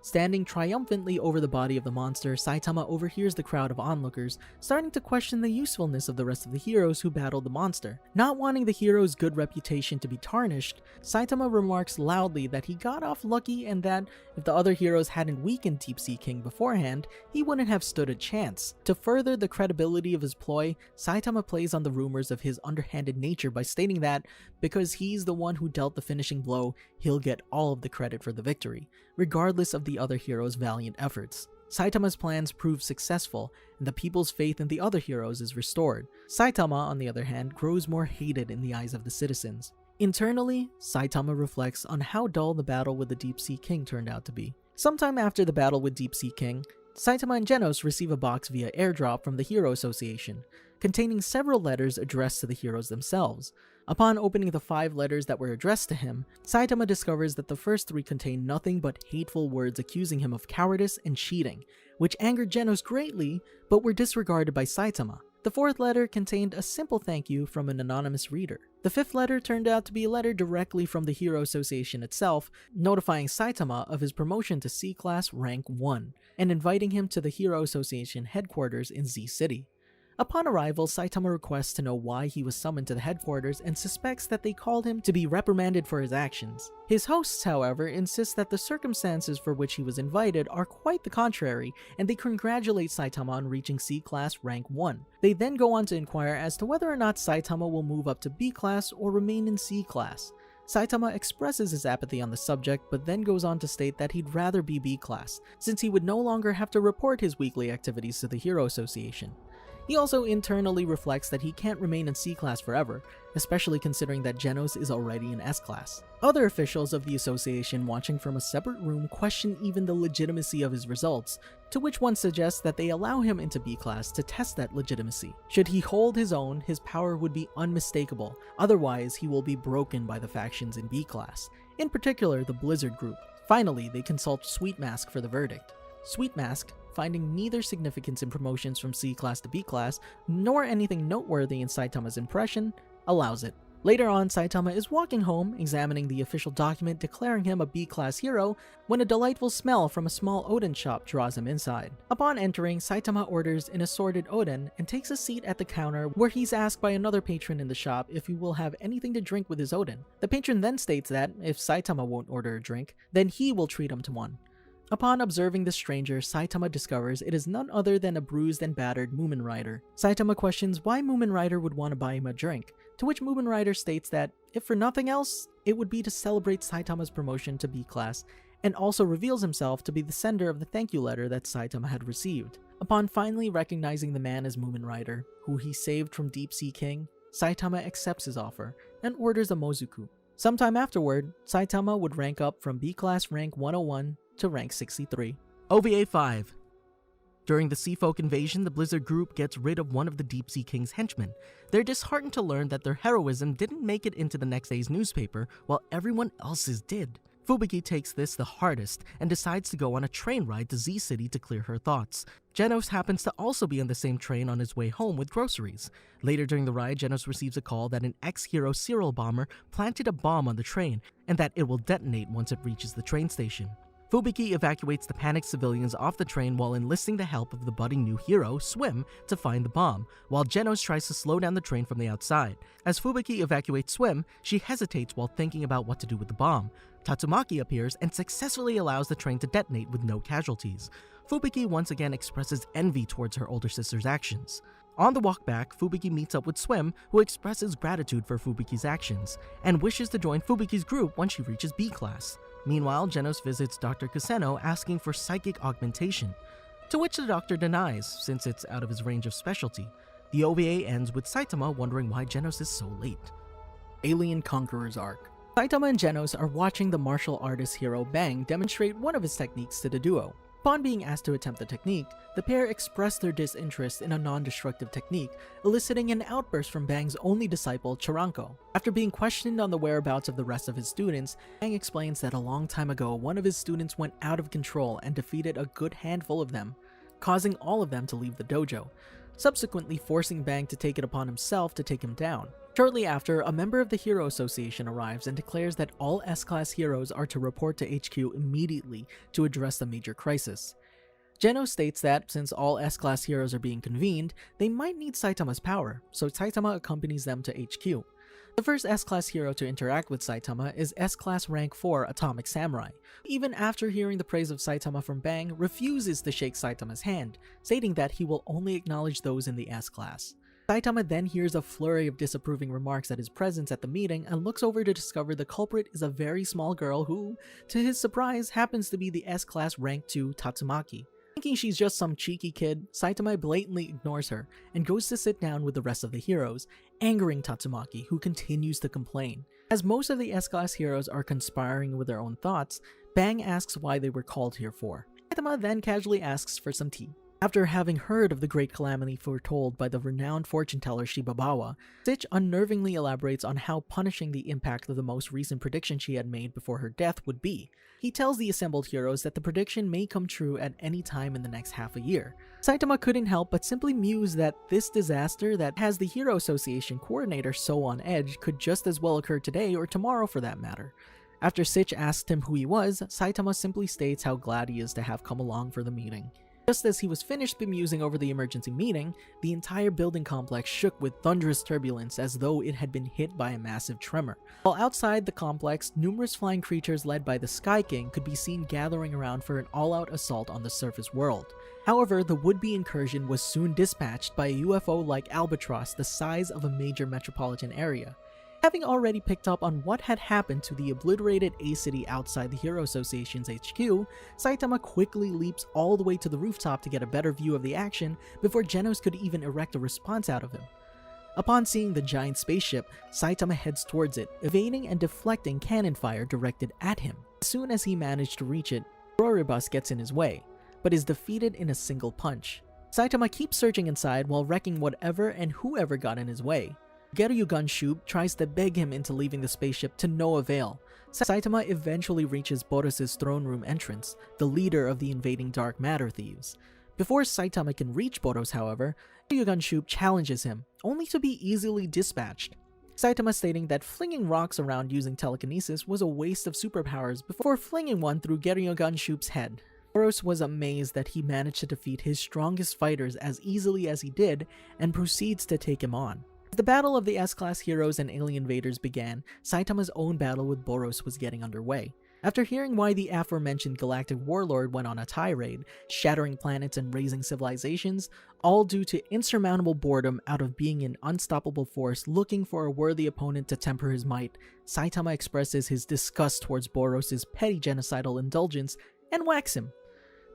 Standing triumphantly over the body of the monster, Saitama overhears the crowd of onlookers, starting to question the usefulness of the rest of the heroes who battled the monster. Not wanting the hero's good reputation to be tarnished, Saitama remarks loudly that he got off lucky and that if the other heroes hadn't weakened Deep Sea King beforehand, he wouldn't have stood a chance. To further the credibility of his ploy, Saitama plays on the rumors of his underhanded nature by stating that because he's the one who dealt the finishing blow, he'll get all of the credit for the victory, regardless of the other heroes' valiant efforts. Saitama's plans prove successful, and the people's faith in the other heroes is restored. Saitama, on the other hand, grows more hated in the eyes of the citizens. Internally, Saitama reflects on how dull the battle with the Deep Sea King turned out to be. Sometime after the battle with Deep Sea King, Saitama and Genos receive a box via airdrop from the Hero Association, containing several letters addressed to the heroes themselves. Upon opening the 5 letters that were addressed to him, Saitama discovers that the first 3 contain nothing but hateful words accusing him of cowardice and cheating, which angered Genos greatly, but were disregarded by Saitama. The 4th letter contained a simple thank you from an anonymous reader. The 5th letter turned out to be a letter directly from the Hero Association itself, notifying Saitama of his promotion to C-Class Rank 1, and inviting him to the Hero Association headquarters in Z City. Upon arrival, Saitama requests to know why he was summoned to the headquarters and suspects that they called him to be reprimanded for his actions. His hosts, however, insist that the circumstances for which he was invited are quite the contrary, and they congratulate Saitama on reaching C-Class Rank 1. They then go on to inquire as to whether or not Saitama will move up to B-Class or remain in C-Class. Saitama expresses his apathy on the subject, but then goes on to state that he'd rather be B-Class, since he would no longer have to report his weekly activities to the Hero Association. He also internally reflects that he can't remain in C-Class forever, especially considering that Genos is already in S-Class. Other officials of the association watching from a separate room question even the legitimacy of his results, to which one suggests that they allow him into B-Class to test that legitimacy. Should he hold his own, his power would be unmistakable, otherwise he will be broken by the factions in B-Class, in particular the Blizzard Group. Finally, they consult Sweet Mask for the verdict. Sweet Mask, finding neither significance in promotions from C-Class to B-Class, nor anything noteworthy in Saitama's impression, allows it. Later on, Saitama is walking home, examining the official document declaring him a B-class hero, when a delightful smell from a small oden shop draws him inside. Upon entering, Saitama orders an assorted oden and takes a seat at the counter where he's asked by another patron in the shop if he will have anything to drink with his oden. The patron then states that, if Saitama won't order a drink, then he will treat him to one. Upon observing the stranger, Saitama discovers it is none other than a bruised and battered Moomin Rider. Saitama questions why Moomin Rider would want to buy him a drink, to which Moomin Rider states that, if for nothing else, it would be to celebrate Saitama's promotion to B-class, and also reveals himself to be the sender of the thank you letter that Saitama had received. Upon finally recognizing the man as Moomin Rider, who he saved from Deep Sea King, Saitama accepts his offer, and orders a Mozuku. Sometime afterward, Saitama would rank up from B-class rank 101 to rank 63. OVA 5. During the Sea Folk invasion, the Blizzard group gets rid of one of the Deep Sea King's henchmen. They're disheartened to learn that their heroism didn't make it into the next day's newspaper, while everyone else's did. Fubuki takes this the hardest and decides to go on a train ride to Z City to clear her thoughts. Genos happens to also be on the same train on his way home with groceries. Later during the ride, Genos receives a call that an ex-hero serial bomber planted a bomb on the train, and that it will detonate once it reaches the train station. Fubuki evacuates the panicked civilians off the train while enlisting the help of the budding new hero, Swim, to find the bomb, while Genos tries to slow down the train from the outside. As Fubuki evacuates Swim, she hesitates while thinking about what to do with the bomb. Tatsumaki appears and successfully allows the train to detonate with no casualties. Fubuki once again expresses envy towards her older sister's actions. On the walk back, Fubuki meets up with Swim, who expresses gratitude for Fubuki's actions, and wishes to join Fubuki's group once she reaches B-class. Meanwhile, Genos visits Dr. Kuseno asking for psychic augmentation, to which the doctor denies, since it's out of his range of specialty. The OVA ends with Saitama wondering why Genos is so late. Alien Conquerors Arc. Saitama and Genos are watching the martial artist hero Bang demonstrate one of his techniques to the duo. Upon being asked to attempt the technique, the pair express their disinterest in a non-destructive technique, eliciting an outburst from Bang's only disciple, Chiranko. After being questioned on the whereabouts of the rest of his students, Bang explains that a long time ago, one of his students went out of control and defeated a good handful of them, causing all of them to leave the dojo, subsequently forcing Bang to take it upon himself to take him down. Shortly after, a member of the Hero Association arrives and declares that all S-Class heroes are to report to HQ immediately to address the major crisis. Genos states that, since all S-Class heroes are being convened, they might need Saitama's power, so Saitama accompanies them to HQ. The first S-Class hero to interact with Saitama is S-Class Rank 4 Atomic Samurai, who, even after hearing the praise of Saitama from Bang, refuses to shake Saitama's hand, stating that he will only acknowledge those in the S-Class. Saitama then hears a flurry of disapproving remarks at his presence at the meeting and looks over to discover the culprit is a very small girl who, to his surprise, happens to be the S-Class Rank 2 Tatsumaki. Thinking she's just some cheeky kid, Saitama blatantly ignores her and goes to sit down with the rest of the heroes, angering Tatsumaki, who continues to complain. As most of the S-Class heroes are conspiring with their own thoughts, Bang asks why they were called here for. Saitama then casually asks for some tea. After having heard of the great calamity foretold by the renowned fortune-teller Shibabawa, Stitch unnervingly elaborates on how punishing the impact of the most recent prediction she had made before her death would be. He tells the assembled heroes that the prediction may come true at any time in the next half a year. Saitama couldn't help but simply muse that this disaster that has the Hero Association coordinator so on edge could just as well occur today or tomorrow for that matter. After Stitch asked him who he was, Saitama simply states how glad he is to have come along for the meeting. Just as he was finished bemusing over the emergency meeting, the entire building complex shook with thunderous turbulence as though it had been hit by a massive tremor. While outside the complex, numerous flying creatures led by the Sky King could be seen gathering around for an all-out assault on the surface world. However, the would-be incursion was soon dispatched by a UFO like albatross the size of a major metropolitan area. Having already picked up on what had happened to the obliterated A-City outside the Hero Association's HQ, Saitama quickly leaps all the way to the rooftop to get a better view of the action before Genos could even erect a response out of him. Upon seeing the giant spaceship, Saitama heads towards it, evading and deflecting cannon fire directed at him. As soon as he managed to reach it, Roribus gets in his way, but is defeated in a single punch. Saitama keeps searching inside while wrecking whatever and whoever got in his way. Geryugun Shub tries to beg him into leaving the spaceship to no avail. Saitama eventually reaches Boris's throne room entrance, the leader of the invading dark matter thieves. Before Saitama can reach Boros, however, Geryugun Shub challenges him, only to be easily dispatched. Saitama stating that flinging rocks around using telekinesis was a waste of superpowers before flinging one through Geryogun Shoop's head. Boros was amazed that he managed to defeat his strongest fighters as easily as he did and proceeds to take him on. As the battle of the S-Class heroes and alien invaders began, Saitama's own battle with Boros was getting underway. After hearing why the aforementioned galactic warlord went on a tirade, shattering planets and razing civilizations, all due to insurmountable boredom out of being an unstoppable force looking for a worthy opponent to temper his might, Saitama expresses his disgust towards Boros' petty genocidal indulgence and whacks him.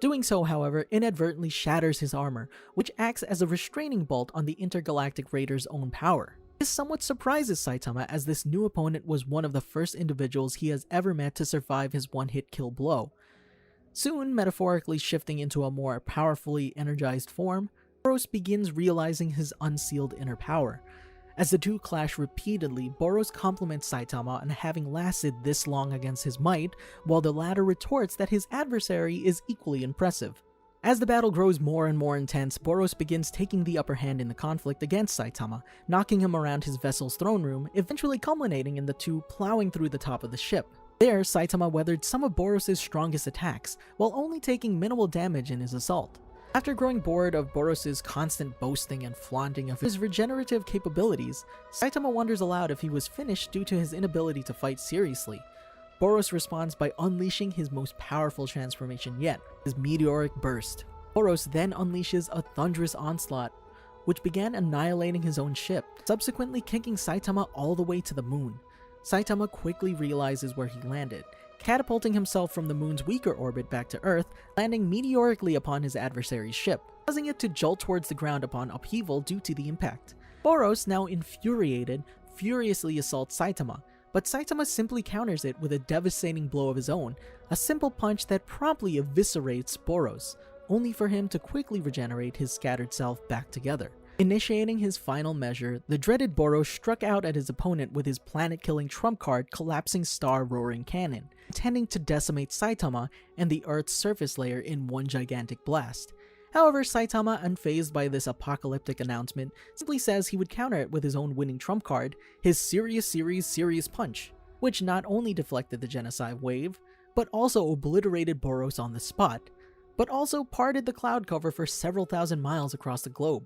Doing so, however, inadvertently shatters his armor, which acts as a restraining bolt on the intergalactic raider's own power. This somewhat surprises Saitama, as this new opponent was one of the first individuals he has ever met to survive his one-hit kill blow. Soon, metaphorically shifting into a more powerfully energized form, Boros begins realizing his unsealed inner power. As the two clash repeatedly, Boros compliments Saitama on having lasted this long against his might, while the latter retorts that his adversary is equally impressive. As the battle grows more and more intense, Boros begins taking the upper hand in the conflict against Saitama, knocking him around his vessel's throne room, eventually culminating in the two plowing through the top of the ship. There, Saitama weathered some of Boros' strongest attacks, while only taking minimal damage in his assault. After growing bored of Boros' constant boasting and flaunting of his regenerative capabilities, Saitama wonders aloud if he was finished due to his inability to fight seriously. Boros responds by unleashing his most powerful transformation yet, his meteoric burst. Boros then unleashes a thunderous onslaught, which began annihilating his own ship, subsequently kicking Saitama all the way to the moon. Saitama quickly realizes where he landed, catapulting himself from the moon's weaker orbit back to Earth, landing meteorically upon his adversary's ship, causing it to jolt towards the ground upon upheaval due to the impact. Boros, now infuriated, furiously assaults Saitama, but Saitama simply counters it with a devastating blow of his own, a simple punch that promptly eviscerates Boros, only for him to quickly regenerate his scattered self back together. Initiating his final measure, the dreaded Boros struck out at his opponent with his planet-killing trump card Collapsing Star Roaring Cannon, intending to decimate Saitama and the Earth's surface layer in one gigantic blast. However, Saitama, unfazed by this apocalyptic announcement, simply says he would counter it with his own winning trump card, his Serious Punch, which not only deflected the genocide wave, but also obliterated Boros on the spot, but also parted the cloud cover for several thousand miles across the globe.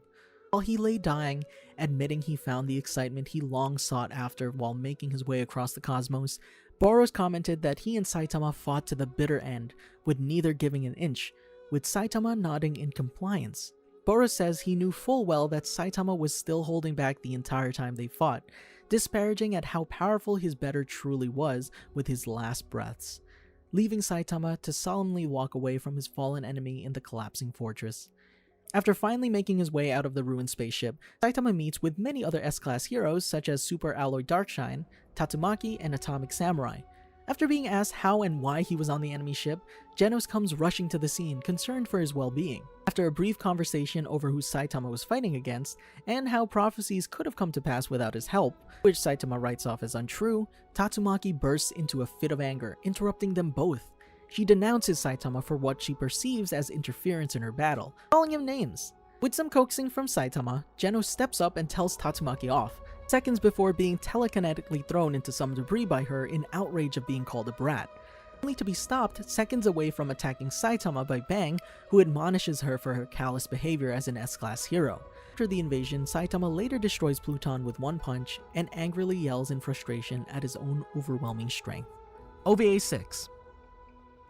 While he lay dying, admitting he found the excitement he long sought after while making his way across the cosmos, Boros commented that he and Saitama fought to the bitter end, with neither giving an inch, with Saitama nodding in compliance. Boros says he knew full well that Saitama was still holding back the entire time they fought, disparaging at how powerful his better truly was with his last breaths, leaving Saitama to solemnly walk away from his fallen enemy in the collapsing fortress. After finally making his way out of the ruined spaceship, Saitama meets with many other S-Class heroes such as Super Alloy Darkshine, Tatsumaki, and Atomic Samurai. After being asked how and why he was on the enemy ship, Genos comes rushing to the scene, concerned for his well-being. After a brief conversation over who Saitama was fighting against, and how prophecies could have come to pass without his help, which Saitama writes off as untrue, Tatsumaki bursts into a fit of anger, interrupting them both. She denounces Saitama for what she perceives as interference in her battle, calling him names. With some coaxing from Saitama, Genos steps up and tells Tatsumaki off, seconds before being telekinetically thrown into some debris by her in outrage of being called a brat, only to be stopped seconds away from attacking Saitama by Bang, who admonishes her for her callous behavior as an S-Class hero. After the invasion, Saitama later destroys Pluton with one punch and angrily yells in frustration at his own overwhelming strength. OVA 6.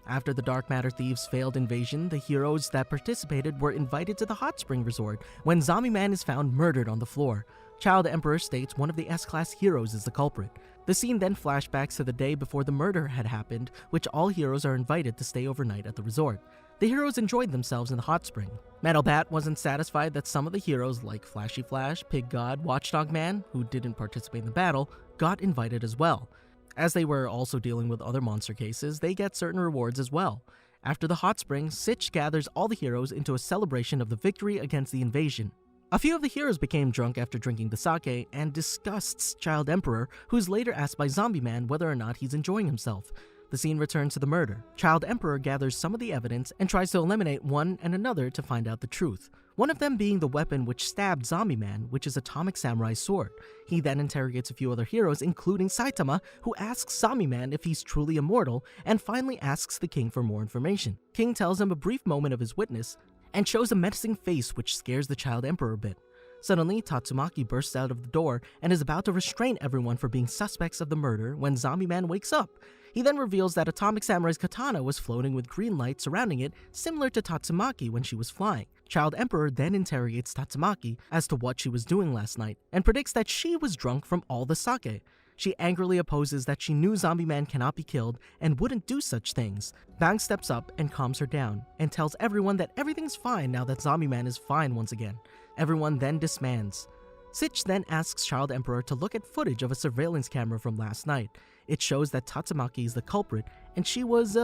After the Dark Matter Thieves' failed invasion, the heroes that participated were invited to the Hot Spring Resort when Zombie Man is found murdered on the floor. Child Emperor states one of the S-Class heroes is the culprit. The scene then flashbacks to the day before the murder had happened, which all heroes are invited to stay overnight at the resort. The heroes enjoyed themselves in the hot spring. Metal Bat wasn't satisfied that some of the heroes like Flashy Flash, Pig God, Watchdog Man, who didn't participate in the battle, got invited as well. As they were also dealing with other monster cases, they get certain rewards as well. After the hot spring, Sitch gathers all the heroes into a celebration of the victory against the invasion. A few of the heroes became drunk after drinking the sake and disgusts Child Emperor, who's later asked by Zombie Man whether or not he's enjoying himself. The scene returns to the murder. Child Emperor gathers some of the evidence and tries to eliminate one and another to find out the truth. One of them being the weapon which stabbed Zombie Man, which is Atomic Samurai's sword. He then interrogates a few other heroes, including Saitama, who asks Zombie Man if he's truly immortal, and finally asks the king for more information. King tells him a brief moment of his witness, and shows a menacing face which scares the Child Emperor a bit. Suddenly, Tatsumaki bursts out of the door and is about to restrain everyone for being suspects of the murder when Zombie Man wakes up. He then reveals that Atomic Samurai's katana was floating with green light surrounding it, similar to Tatsumaki when she was flying. Child Emperor then interrogates Tatsumaki as to what she was doing last night, and predicts that she was drunk from all the sake. She angrily opposes that she knew Zombie Man cannot be killed and wouldn't do such things. Bang steps up and calms her down, and tells everyone that everything's fine now that Zombie Man is fine once again. Everyone then disbands. Sitch then asks Child Emperor to look at footage of a surveillance camera from last night. It shows that Tatsumaki is the culprit, and she was,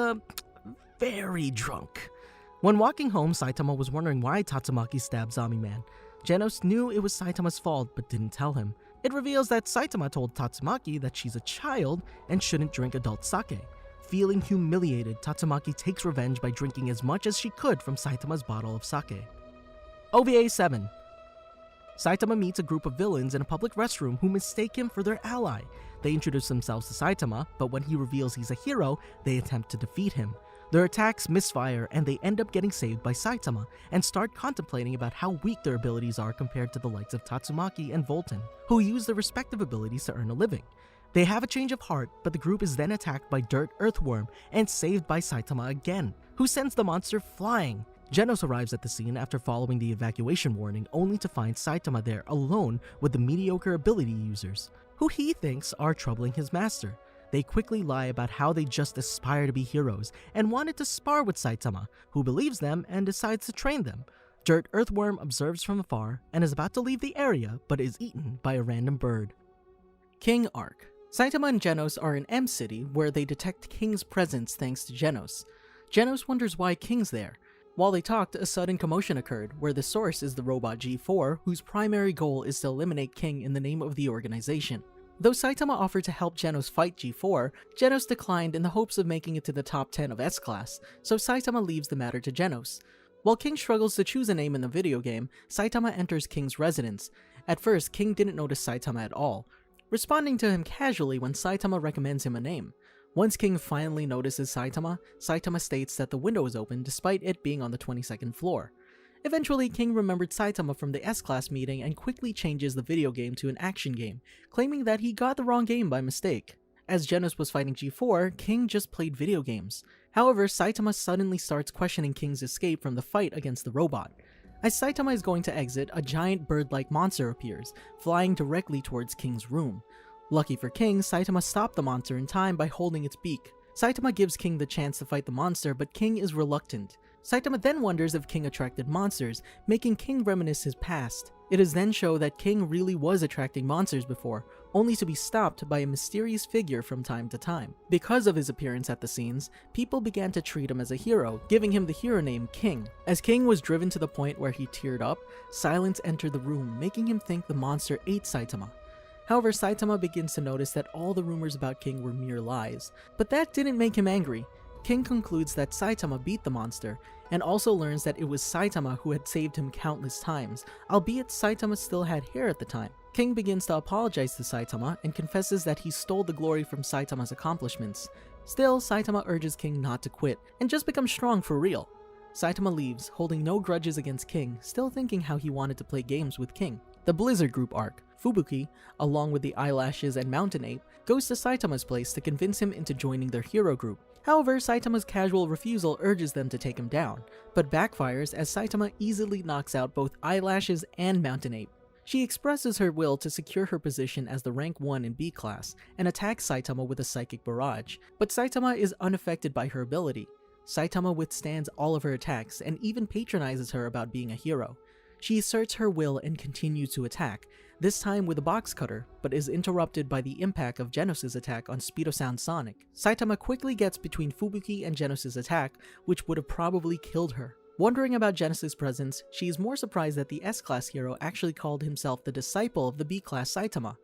very drunk. When walking home, Saitama was wondering why Tatsumaki stabbed Zombie Man. Genos knew it was Saitama's fault, but didn't tell him. It reveals that Saitama told Tatsumaki that she's a child and shouldn't drink adult sake. Feeling humiliated, Tatsumaki takes revenge by drinking as much as she could from Saitama's bottle of sake. OVA 7. Saitama meets a group of villains in a public restroom who mistake him for their ally. They introduce themselves to Saitama, but when he reveals he's a hero, they attempt to defeat him. Their attacks misfire and they end up getting saved by Saitama, and start contemplating about how weak their abilities are compared to the likes of Tatsumaki and Volten, who use their respective abilities to earn a living. They have a change of heart, but the group is then attacked by Dirt Earthworm and saved by Saitama again, who sends the monster flying. Genos arrives at the scene after following the evacuation warning, only to find Saitama there alone with the mediocre ability users, who he thinks are troubling his master. They quickly lie about how they just aspire to be heroes and wanted to spar with Saitama, who believes them and decides to train them. Dirt Earthworm observes from afar and is about to leave the area, but is eaten by a random bird. King Arc. Saitama and Genos are in M City, where they detect King's presence thanks to Genos. Genos wonders why King's there. While they talked, a sudden commotion occurred, where the source is the robot G4, whose primary goal is to eliminate King in the name of the organization. Though Saitama offered to help Genos fight G4, Genos declined in the hopes of making it to the top 10 of S-Class, so Saitama leaves the matter to Genos. While King struggles to choose a name in the video game, Saitama enters King's residence. At first, King didn't notice Saitama at all, responding to him casually when Saitama recommends him a name. Once King finally notices Saitama, Saitama states that the window is open despite it being on the 22nd floor. Eventually, King remembered Saitama from the S-Class meeting and quickly changes the video game to an action game, claiming that he got the wrong game by mistake. As Genos was fighting G4, King just played video games. However, Saitama suddenly starts questioning King's escape from the fight against the robot. As Saitama is going to exit, a giant bird-like monster appears, flying directly towards King's room. Lucky for King, Saitama stopped the monster in time by holding its beak. Saitama gives King the chance to fight the monster, but King is reluctant. Saitama then wonders if King attracted monsters, making King reminisce his past. It is then shown that King really was attracting monsters before, only to be stopped by a mysterious figure from time to time. Because of his appearance at the scenes, people began to treat him as a hero, giving him the hero name King. As King was driven to the point where he teared up, silence entered the room, making him think the monster ate Saitama. However, Saitama begins to notice that all the rumors about King were mere lies, but that didn't make him angry. King concludes that Saitama beat the monster, and also learns that it was Saitama who had saved him countless times, albeit Saitama still had hair at the time. King begins to apologize to Saitama and confesses that he stole the glory from Saitama's accomplishments. Still, Saitama urges King not to quit, and just become strong for real. Saitama leaves, holding no grudges against King, still thinking how he wanted to play games with King. The Blizzard Group Arc. Fubuki, along with the Eyelashes and Mountain Ape, goes to Saitama's place to convince him into joining their hero group. However, Saitama's casual refusal urges them to take him down, but backfires as Saitama easily knocks out both Eyelashes and Mountain Ape. She expresses her will to secure her position as the rank 1 in B class, and attacks Saitama with a psychic barrage, but Saitama is unaffected by her ability. Saitama withstands all of her attacks and even patronizes her about being a hero. She asserts her will and continues to attack, this time with a box cutter, but is interrupted by the impact of Genos' attack on Speedosound Sonic. Saitama quickly gets between Fubuki and Genos' attack, which would have probably killed her. Wondering about Genos' presence, she is more surprised that the S-Class hero actually called himself the disciple of the B-Class Saitama.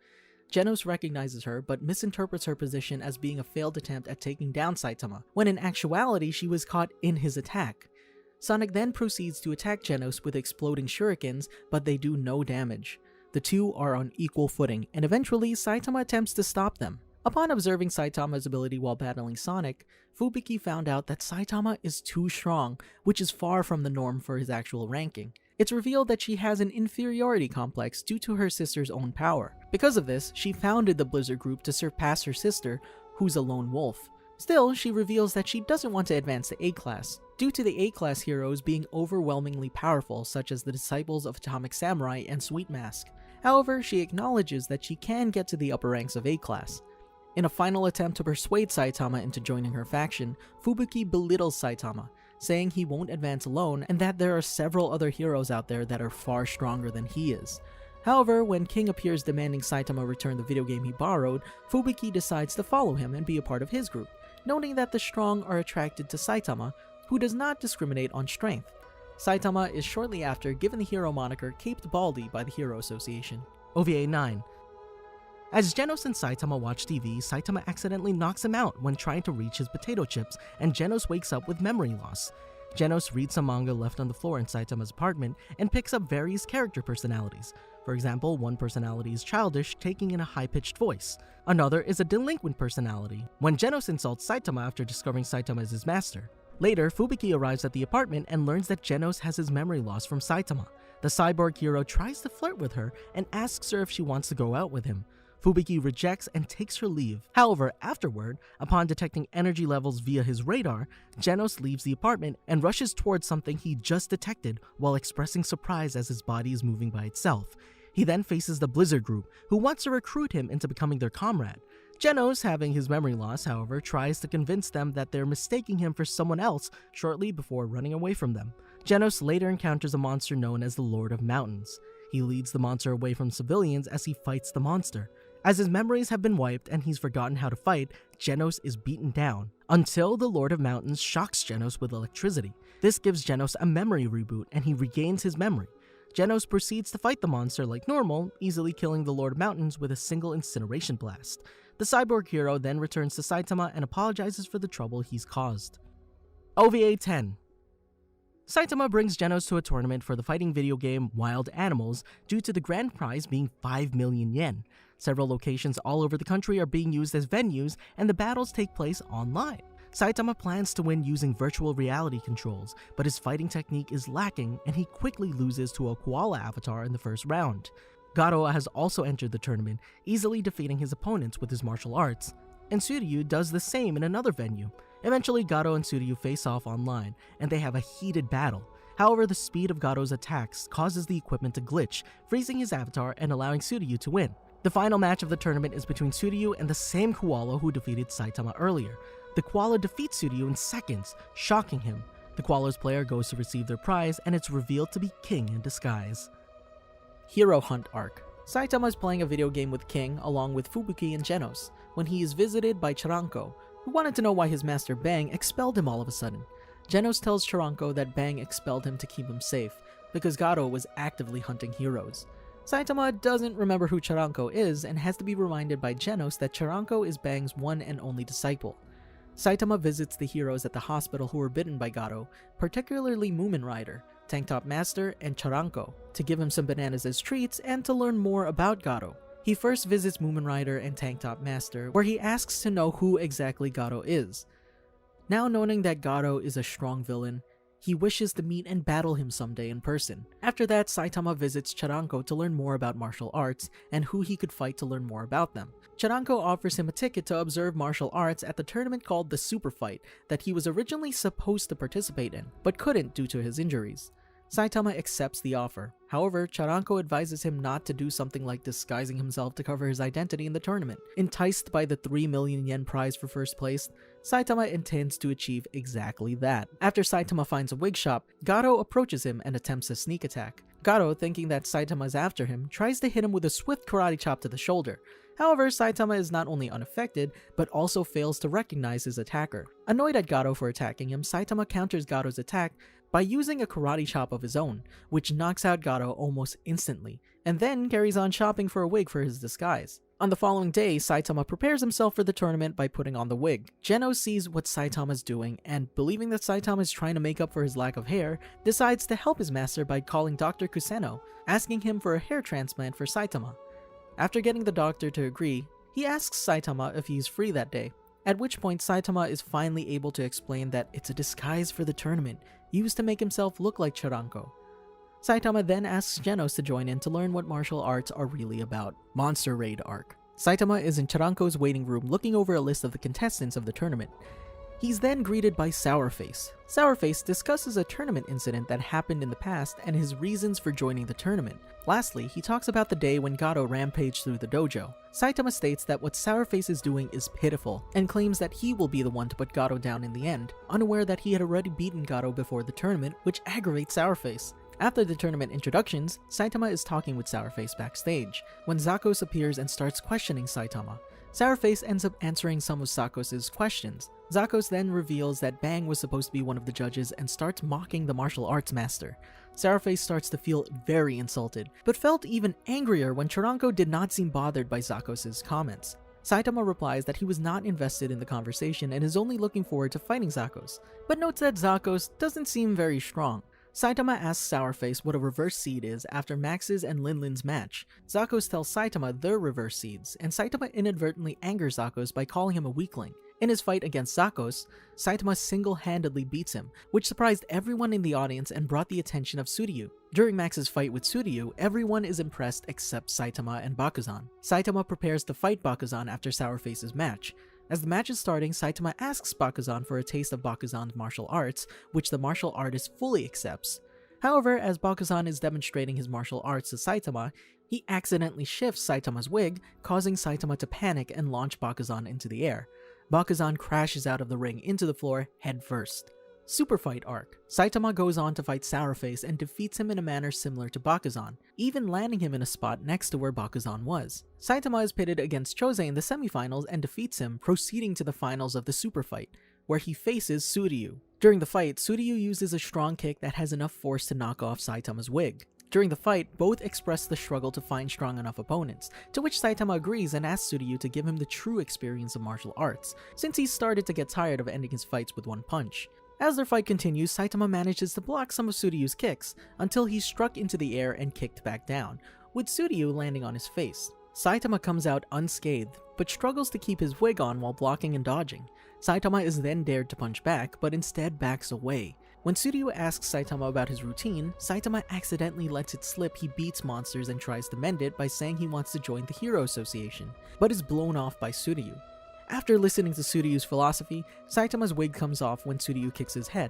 Genos recognizes her but misinterprets her position as being a failed attempt at taking down Saitama, when in actuality she was caught in his attack. Sonic then proceeds to attack Genos with exploding shurikens, but they do no damage. The two are on equal footing, and eventually Saitama attempts to stop them. Upon observing Saitama's ability while battling Sonic, Fubuki found out that Saitama is too strong, which is far from the norm for his actual ranking. It's revealed that she has an inferiority complex due to her sister's own power. Because of this, she founded the Blizzard group to surpass her sister, who's a lone wolf. Still, she reveals that she doesn't want to advance to A-Class, due to the A-Class heroes being overwhelmingly powerful, such as the Disciples of Atomic Samurai and Sweet Mask. However, she acknowledges that she can get to the upper ranks of A-Class. In a final attempt to persuade Saitama into joining her faction, Fubuki belittles Saitama, saying he won't advance alone and that there are several other heroes out there that are far stronger than he is. However, when King appears demanding Saitama return the video game he borrowed, Fubuki decides to follow him and be a part of his group, noting that the strong are attracted to Saitama, who does not discriminate on strength. Saitama is shortly after given the hero moniker Caped Baldy by the Hero Association. OVA 9. As Genos and Saitama watch TV, Saitama accidentally knocks him out when trying to reach his potato chips, and Genos wakes up with memory loss. Genos reads some manga left on the floor in Saitama's apartment and picks up various character personalities. For example, one personality is childish, taking in a high-pitched voice. Another is a delinquent personality, when Genos insults Saitama after discovering Saitama is his master. Later, Fubuki arrives at the apartment and learns that Genos has his memory loss from Saitama. The cyborg hero tries to flirt with her and asks her if she wants to go out with him. Fubuki rejects and takes her leave. However, afterward, upon detecting energy levels via his radar, Genos leaves the apartment and rushes towards something he just detected while expressing surprise as his body is moving by itself. He then faces the Blizzard group, who wants to recruit him into becoming their comrade. Genos, having his memory loss, however, tries to convince them that they're mistaking him for someone else shortly before running away from them. Genos later encounters a monster known as the Lord of Mountains. He leads the monster away from civilians as he fights the monster. As his memories have been wiped and he's forgotten how to fight, Genos is beaten down, until the Lord of Mountains shocks Genos with electricity. This gives Genos a memory reboot and he regains his memory. Genos proceeds to fight the monster like normal, easily killing the Lord of Mountains with a single incineration blast. The cyborg hero then returns to Saitama and apologizes for the trouble he's caused. OVA 10. Saitama brings Genos to a tournament for the fighting video game Wild Animals due to the grand prize being 5 million yen. Several locations all over the country are being used as venues, and the battles take place online. Saitama plans to win using virtual reality controls, but his fighting technique is lacking and he quickly loses to a koala avatar in the first round. Garo has also entered the tournament, easily defeating his opponents with his martial arts, and Suryu does the same in another venue. Eventually, Garo and Suryu face off online, and they have a heated battle. However, the speed of Garo's attacks causes the equipment to glitch, freezing his avatar and allowing Suryu to win. The final match of the tournament is between Suryu and the same koala who defeated Saitama earlier. The koala defeats Suryu in seconds, shocking him. The koala's player goes to receive their prize, and it's revealed to be King in disguise. Hero Hunt Arc. Saitama is playing a video game with King along with Fubuki and Genos, when he is visited by Charanko, who wanted to know why his master Bang expelled him all of a sudden. Genos tells Charanko that Bang expelled him to keep him safe, because Garo was actively hunting heroes. Saitama doesn't remember who Charanko is and has to be reminded by Genos that Charanko is Bang's one and only disciple. Saitama visits the heroes at the hospital who were bitten by Garo, particularly Moomin Rider, Tank Top Master, and Charanko, to give him some bananas as treats and to learn more about Garo. He first visits Moomin Rider and Tank Top Master, where he asks to know who exactly Garo is. Now knowing that Garo is a strong villain, he wishes to meet and battle him someday in person. After that, Saitama visits Charanko to learn more about martial arts and who he could fight to learn more about them. Charanko offers him a ticket to observe martial arts at the tournament called the Super Fight that he was originally supposed to participate in, but couldn't due to his injuries. Saitama accepts the offer. However, Charanko advises him not to do something like disguising himself to cover his identity in the tournament. Enticed by the 3 million yen prize for first place, Saitama intends to achieve exactly that. After Saitama finds a wig shop, Garo approaches him and attempts a sneak attack. Garo, thinking that Saitama is after him, tries to hit him with a swift karate chop to the shoulder. However, Saitama is not only unaffected, but also fails to recognize his attacker. Annoyed at Garo for attacking him, Saitama counters Garo's attack by using a karate chop of his own, which knocks out Garo almost instantly, and then carries on shopping for a wig for his disguise. On the following day, Saitama prepares himself for the tournament by putting on the wig. Genos sees what Saitama's doing, and believing that Saitama is trying to make up for his lack of hair, decides to help his master by calling Dr. Kuseno, asking him for a hair transplant for Saitama. After getting the doctor to agree, he asks Saitama if he is free that day, at which point Saitama is finally able to explain that it's a disguise for the tournament, used to make himself look like Charanko. Saitama then asks Genos to join in to learn what martial arts are really about. Monster Raid Arc. Saitama is in Charanko's waiting room looking over a list of the contestants of the tournament. He's then greeted by Sourface. Sourface discusses a tournament incident that happened in the past and his reasons for joining the tournament. Lastly, he talks about the day when Gato rampaged through the dojo. Saitama states that what Sourface is doing is pitiful, and claims that he will be the one to put Gato down in the end, unaware that he had already beaten Gato before the tournament, which aggravates Sourface. After the tournament introductions, Saitama is talking with Sourface backstage, when Zakos appears and starts questioning Saitama. Sourface ends up answering some of Zakos' questions. Zakos then reveals that Bang was supposed to be one of the judges and starts mocking the martial arts master. Sourface starts to feel very insulted, but felt even angrier when Charanko did not seem bothered by Zakos' comments. Saitama replies that he was not invested in the conversation and is only looking forward to fighting Zakos, but notes that Zakos doesn't seem very strong. Saitama asks Sourface what a reverse seed is after Max's and Linlin's match. Zakos tells Saitama their reverse seeds, and Saitama inadvertently angers Zakos by calling him a weakling. In his fight against Zakos, Saitama single-handedly beats him, which surprised everyone in the audience and brought the attention of Suryu. During Max's fight with Suryu, everyone is impressed except Saitama and Bakuzan. Saitama prepares to fight Bakuzan after Sourface's match. As the match is starting, Saitama asks Bakuzan for a taste of Bakuzan's martial arts, which the martial artist fully accepts. However, as Bakuzan is demonstrating his martial arts to Saitama, he accidentally shifts Saitama's wig, causing Saitama to panic and launch Bakuzan into the air. Bakuzan crashes out of the ring into the floor head first. Super Fight Arc. Saitama goes on to fight Sourface and defeats him in a manner similar to Bakuzan, even landing him in a spot next to where Bakuzan was. Saitama is pitted against Chose in the semifinals and defeats him, proceeding to the finals of the Super Fight, where he faces Suryu. During the fight, Suryu uses a strong kick that has enough force to knock off Saitama's wig. During the fight, both express the struggle to find strong enough opponents, to which Saitama agrees and asks Suryu to give him the true experience of martial arts, since he's started to get tired of ending his fights with one punch. As their fight continues, Saitama manages to block some of Suryu's kicks, until he's struck into the air and kicked back down, with Suryu landing on his face. Saitama comes out unscathed, but struggles to keep his wig on while blocking and dodging. Saitama is then dared to punch back, but instead backs away. When Suryu asks Saitama about his routine, Saitama accidentally lets it slip he beats monsters and tries to mend it by saying he wants to join the Hero Association, but is blown off by Suryu. After listening to Suryu's philosophy, Saitama's wig comes off when Suryu kicks his head.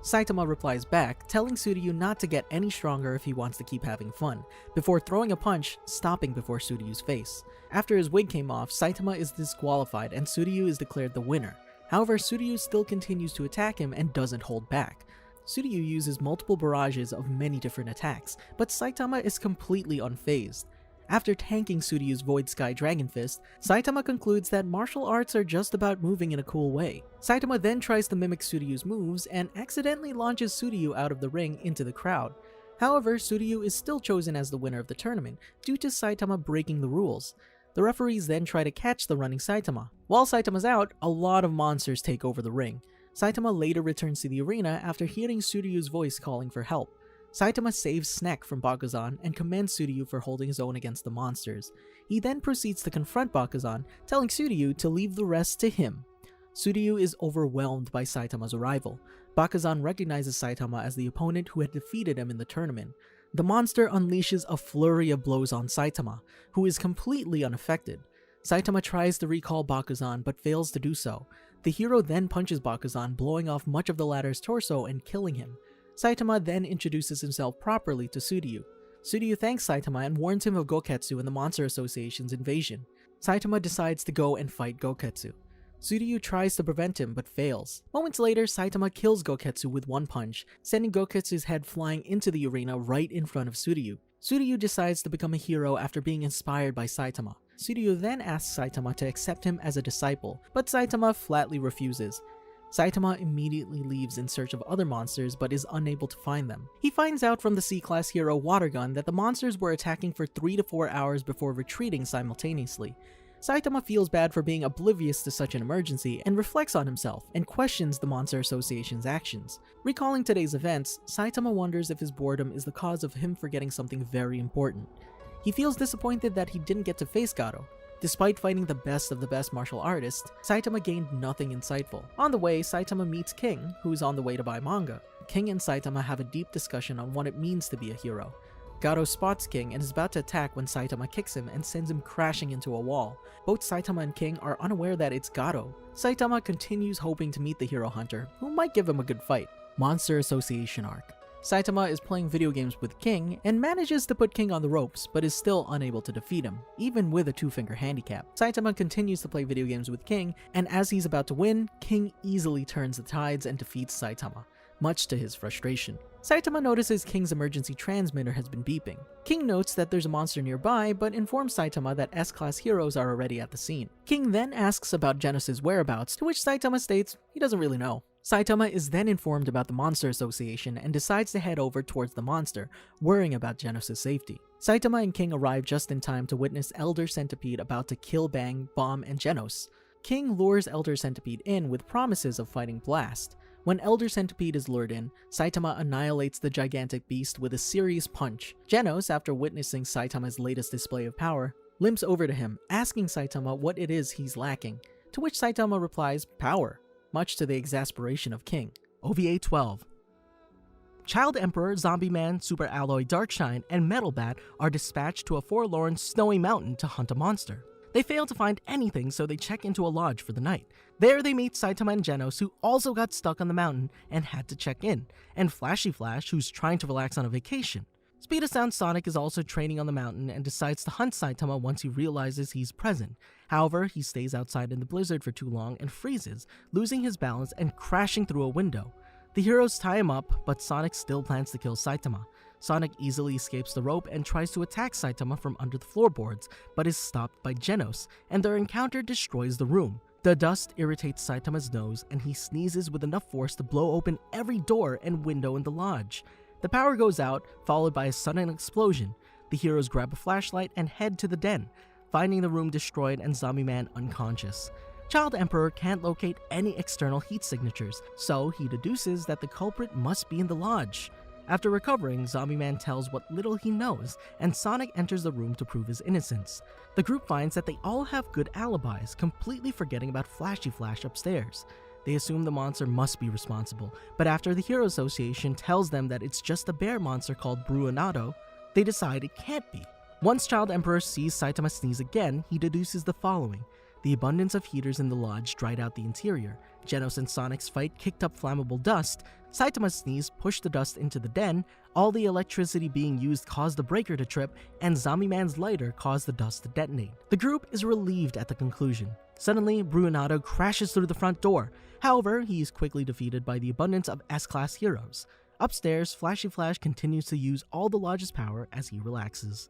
Saitama replies back, telling Suryu not to get any stronger if he wants to keep having fun, before throwing a punch, stopping before Suryu's face. After his wig came off, Saitama is disqualified and Suryu is declared the winner. However, Suryu still continues to attack him and doesn't hold back. Suryu uses multiple barrages of many different attacks, but Saitama is completely unfazed. After tanking Suryu's Void Sky Dragon Fist, Saitama concludes that martial arts are just about moving in a cool way. Saitama then tries to mimic Suryu's moves and accidentally launches Suryu out of the ring into the crowd. However, Suryu is still chosen as the winner of the tournament, due to Saitama breaking the rules. The referees then try to catch the running Saitama. While Saitama's out, a lot of monsters take over the ring. Saitama later returns to the arena after hearing Suryu's voice calling for help. Saitama saves Snack from Bakuzan and commends Suryu for holding his own against the monsters. He then proceeds to confront Bakuzan, telling Suryu to leave the rest to him. Suryu is overwhelmed by Saitama's arrival. Bakuzan recognizes Saitama as the opponent who had defeated him in the tournament. The monster unleashes a flurry of blows on Saitama, who is completely unaffected. Saitama tries to recall Bakuzan but fails to do so. The hero then punches Bakuzan, blowing off much of the latter's torso and killing him. Saitama then introduces himself properly to Suryu. Suryu thanks Saitama and warns him of Goketsu and the Monster Association's invasion. Saitama decides to go and fight Goketsu. Suryu tries to prevent him but fails. Moments later, Saitama kills Goketsu with one punch, sending Goketsu's head flying into the arena right in front of Suryu. Suryu decides to become a hero after being inspired by Saitama. Suryu then asks Saitama to accept him as a disciple, but Saitama flatly refuses. Saitama immediately leaves in search of other monsters but is unable to find them. He finds out from the C-class hero Water Gun that the monsters were attacking for 3 to 4 hours before retreating simultaneously. Saitama feels bad for being oblivious to such an emergency and reflects on himself and questions the Monster Association's actions. Recalling today's events, Saitama wonders if his boredom is the cause of him forgetting something very important. He feels disappointed that he didn't get to face Gato. Despite fighting the best of the best martial artists, Saitama gained nothing insightful. On the way, Saitama meets King, who is on the way to buy manga. King and Saitama have a deep discussion on what it means to be a hero. Gato spots King and is about to attack when Saitama kicks him and sends him crashing into a wall. Both Saitama and King are unaware that it's Gato. Saitama continues hoping to meet the hero hunter, who might give him a good fight. Monster Association Arc. Saitama is playing video games with King and manages to put King on the ropes, but is still unable to defeat him, even with a 2-finger handicap. Saitama continues to play video games with King, and as he's about to win, King easily turns the tides and defeats Saitama, much to his frustration. Saitama notices King's emergency transmitter has been beeping. King notes that there's a monster nearby, but informs Saitama that S-class heroes are already at the scene. King then asks about Genos' whereabouts, to which Saitama states he doesn't really know. Saitama is then informed about the Monster Association and decides to head over towards the monster, worrying about Genos' safety. Saitama and King arrive just in time to witness Elder Centipede about to kill Bang, Bomb, and Genos. King lures Elder Centipede in with promises of fighting Blast. When Elder Centipede is lured in, Saitama annihilates the gigantic beast with a serious punch. Genos, after witnessing Saitama's latest display of power, limps over to him, asking Saitama what it is he's lacking, to which Saitama replies, power, much to the exasperation of King. OVA 12. Child Emperor, Zombie Man, Super Alloy Darkshine, and Metal Bat are dispatched to a forlorn snowy mountain to hunt a monster. They fail to find anything, so they check into a lodge for the night. There they meet Saitama and Genos, who also got stuck on the mountain and had to check in, and Flashy Flash, who's trying to relax on a vacation. Speed Sound Sonic is also training on the mountain and decides to hunt Saitama once he realizes he's present. However, he stays outside in the blizzard for too long and freezes, losing his balance and crashing through a window. The heroes tie him up, but Sonic still plans to kill Saitama. Sonic easily escapes the rope and tries to attack Saitama from under the floorboards, but is stopped by Genos, and their encounter destroys the room. The dust irritates Saitama's nose, and he sneezes with enough force to blow open every door and window in the lodge. The power goes out, followed by a sudden explosion. The heroes grab a flashlight and head to the den, finding the room destroyed and Zombie Man unconscious. Child Emperor can't locate any external heat signatures, so he deduces that the culprit must be in the lodge. After recovering, Zombie Man tells what little he knows, and Sonic enters the room to prove his innocence. The group finds that they all have good alibis, completely forgetting about Flashy Flash upstairs. They assume the monster must be responsible, but after the Hero Association tells them that it's just a bear monster called Bruinado, they decide it can't be. Once Child Emperor sees Saitama sneeze again, he deduces the following. The abundance of heaters in the lodge dried out the interior. Genos and Sonic's fight kicked up flammable dust. Saitama's sneeze pushed the dust into the den. All the electricity being used caused the breaker to trip, and Zombie Man's lighter caused the dust to detonate. The group is relieved at the conclusion. Suddenly, Bruinado crashes through the front door. However, he is quickly defeated by the abundance of S-class heroes. Upstairs, Flashy Flash continues to use all the lodge's power as he relaxes.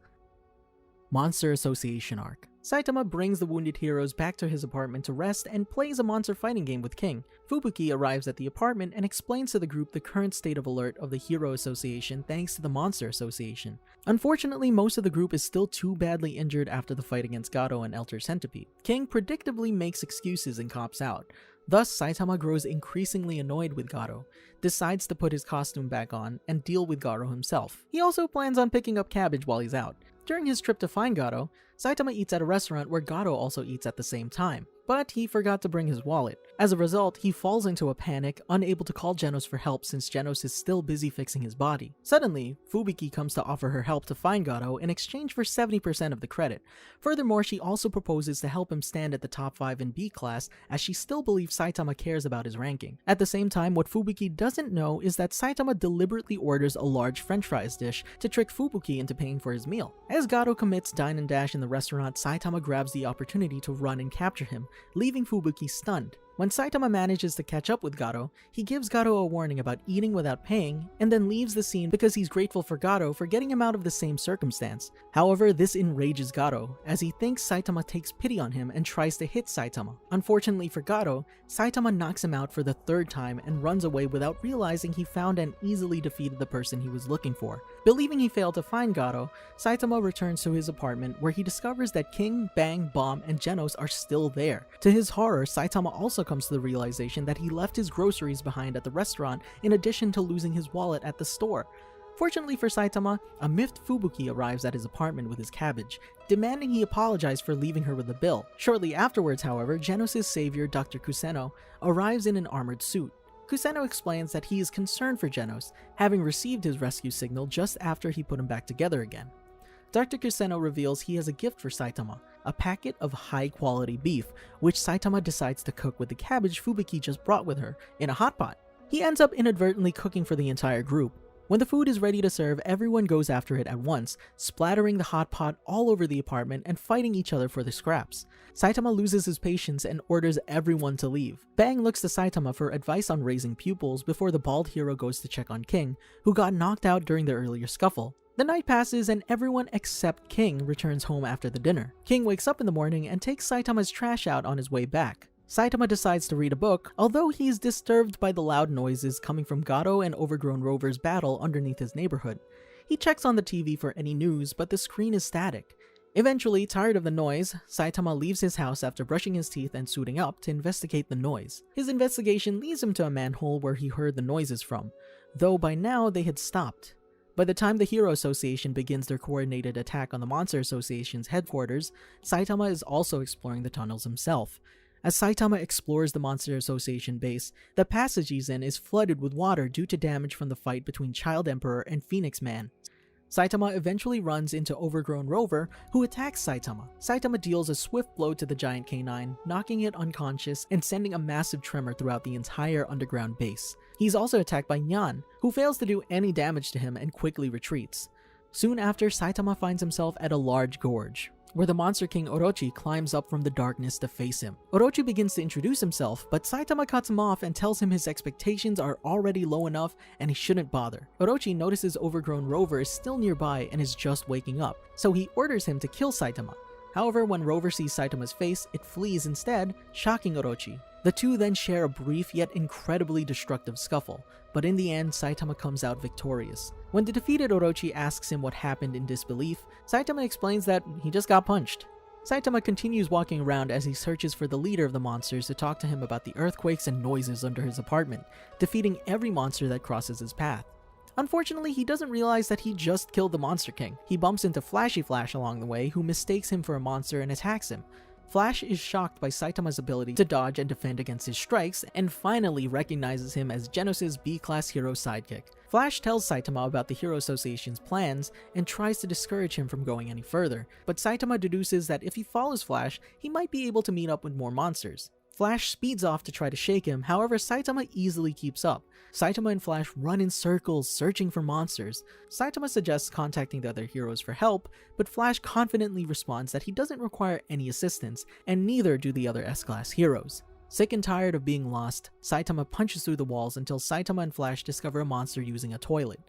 Monster Association Arc. Saitama brings the wounded heroes back to his apartment to rest and plays a monster fighting game with King. Fubuki arrives at the apartment and explains to the group the current state of alert of the Hero Association thanks to the Monster Association. Unfortunately, most of the group is still too badly injured after the fight against Gato and Elder Centipede. King predictably makes excuses and cops out. Thus, Saitama grows increasingly annoyed with Gato, decides to put his costume back on, and deal with Gato himself. He also plans on picking up cabbage while he's out. During his trip to find Gato, Saitama eats at a restaurant where Gato also eats at the same time, but he forgot to bring his wallet. As a result, he falls into a panic, unable to call Genos for help since Genos is still busy fixing his body. Suddenly, Fubuki comes to offer her help to find Gato in exchange for 70% of the credit. Furthermore, she also proposes to help him stand at the top 5 in B class, as she still believes Saitama cares about his ranking. At the same time, what Fubuki doesn't know is that Saitama deliberately orders a large french fries dish to trick Fubuki into paying for his meal. As Gato commits dine and dash in the restaurant, Saitama grabs the opportunity to run and capture him, leaving Fubuki stunned. When Saitama manages to catch up with Gato, he gives Gato a warning about eating without paying, and then leaves the scene because he's grateful for Gato for getting him out of the same circumstance. However, this enrages Gato, as he thinks Saitama takes pity on him and tries to hit Saitama. Unfortunately for Gato, Saitama knocks him out for the third time and runs away without realizing he found and easily defeated the person he was looking for. Believing he failed to find Gato, Saitama returns to his apartment where he discovers that King, Bang, Bomb, and Genos are still there. To his horror, Saitama also comes to the realization that he left his groceries behind at the restaurant in addition to losing his wallet at the store. Fortunately for Saitama, a miffed Fubuki arrives at his apartment with his cabbage, demanding he apologize for leaving her with the bill. Shortly afterwards, however, Genos' savior, Dr. Kuseno, arrives in an armored suit. Kuseno explains that he is concerned for Genos, having received his rescue signal just after he put him back together again. Dr. Kuseno reveals he has a gift for Saitama, a packet of high-quality beef, which Saitama decides to cook with the cabbage Fubuki just brought with her in a hot pot. He ends up inadvertently cooking for the entire group. When the food is ready to serve, everyone goes after it at once, splattering the hot pot all over the apartment and fighting each other for the scraps. Saitama loses his patience and orders everyone to leave. Bang looks to Saitama for advice on raising pupils before the bald hero goes to check on King, who got knocked out during the earlier scuffle. The night passes and everyone except King returns home after the dinner. King wakes up in the morning and takes Saitama's trash out on his way back. Saitama decides to read a book, although he is disturbed by the loud noises coming from Gato and Overgrown Rover's battle underneath his neighborhood. He checks on the TV for any news, but the screen is static. Eventually, tired of the noise, Saitama leaves his house after brushing his teeth and suiting up to investigate the noise. His investigation leads him to a manhole where he heard the noises from, though by now they had stopped. By the time the Hero Association begins their coordinated attack on the Monster Association's headquarters, Saitama is also exploring the tunnels himself. As Saitama explores the Monster Association base, the passage he's in is flooded with water due to damage from the fight between Child Emperor and Phoenix Man. Saitama eventually runs into Overgrown Rover, who attacks Saitama. Saitama deals a swift blow to the giant canine, knocking it unconscious and sending a massive tremor throughout the entire underground base. He's also attacked by Nyan, who fails to do any damage to him and quickly retreats. Soon after, Saitama finds himself at a large gorge, where the Monster King Orochi climbs up from the darkness to face him. Orochi begins to introduce himself, but Saitama cuts him off and tells him his expectations are already low enough and he shouldn't bother. Orochi notices Overgrown Rover is still nearby and is just waking up, so he orders him to kill Saitama. However, when Rover sees Saitama's face, it flees instead, shocking Orochi. The two then share a brief yet incredibly destructive scuffle, but in the end, Saitama comes out victorious. When the defeated Orochi asks him what happened in disbelief, Saitama explains that he just got punched. Saitama continues walking around as he searches for the leader of the monsters to talk to him about the earthquakes and noises under his apartment, defeating every monster that crosses his path. Unfortunately, he doesn't realize that he just killed the Monster King. He bumps into Flashy Flash along the way, who mistakes him for a monster and attacks him. Flash is shocked by Saitama's ability to dodge and defend against his strikes, and finally recognizes him as Genos' B-class hero sidekick. Flash tells Saitama about the Hero Association's plans and tries to discourage him from going any further, but Saitama deduces that if he follows Flash, he might be able to meet up with more monsters. Flash speeds off to try to shake him, however Saitama easily keeps up. Saitama and Flash run in circles searching for monsters. Saitama suggests contacting the other heroes for help, but Flash confidently responds that he doesn't require any assistance, and neither do the other S-class heroes. Sick and tired of being lost, Saitama punches through the walls until Saitama and Flash discover a monster using a toilet.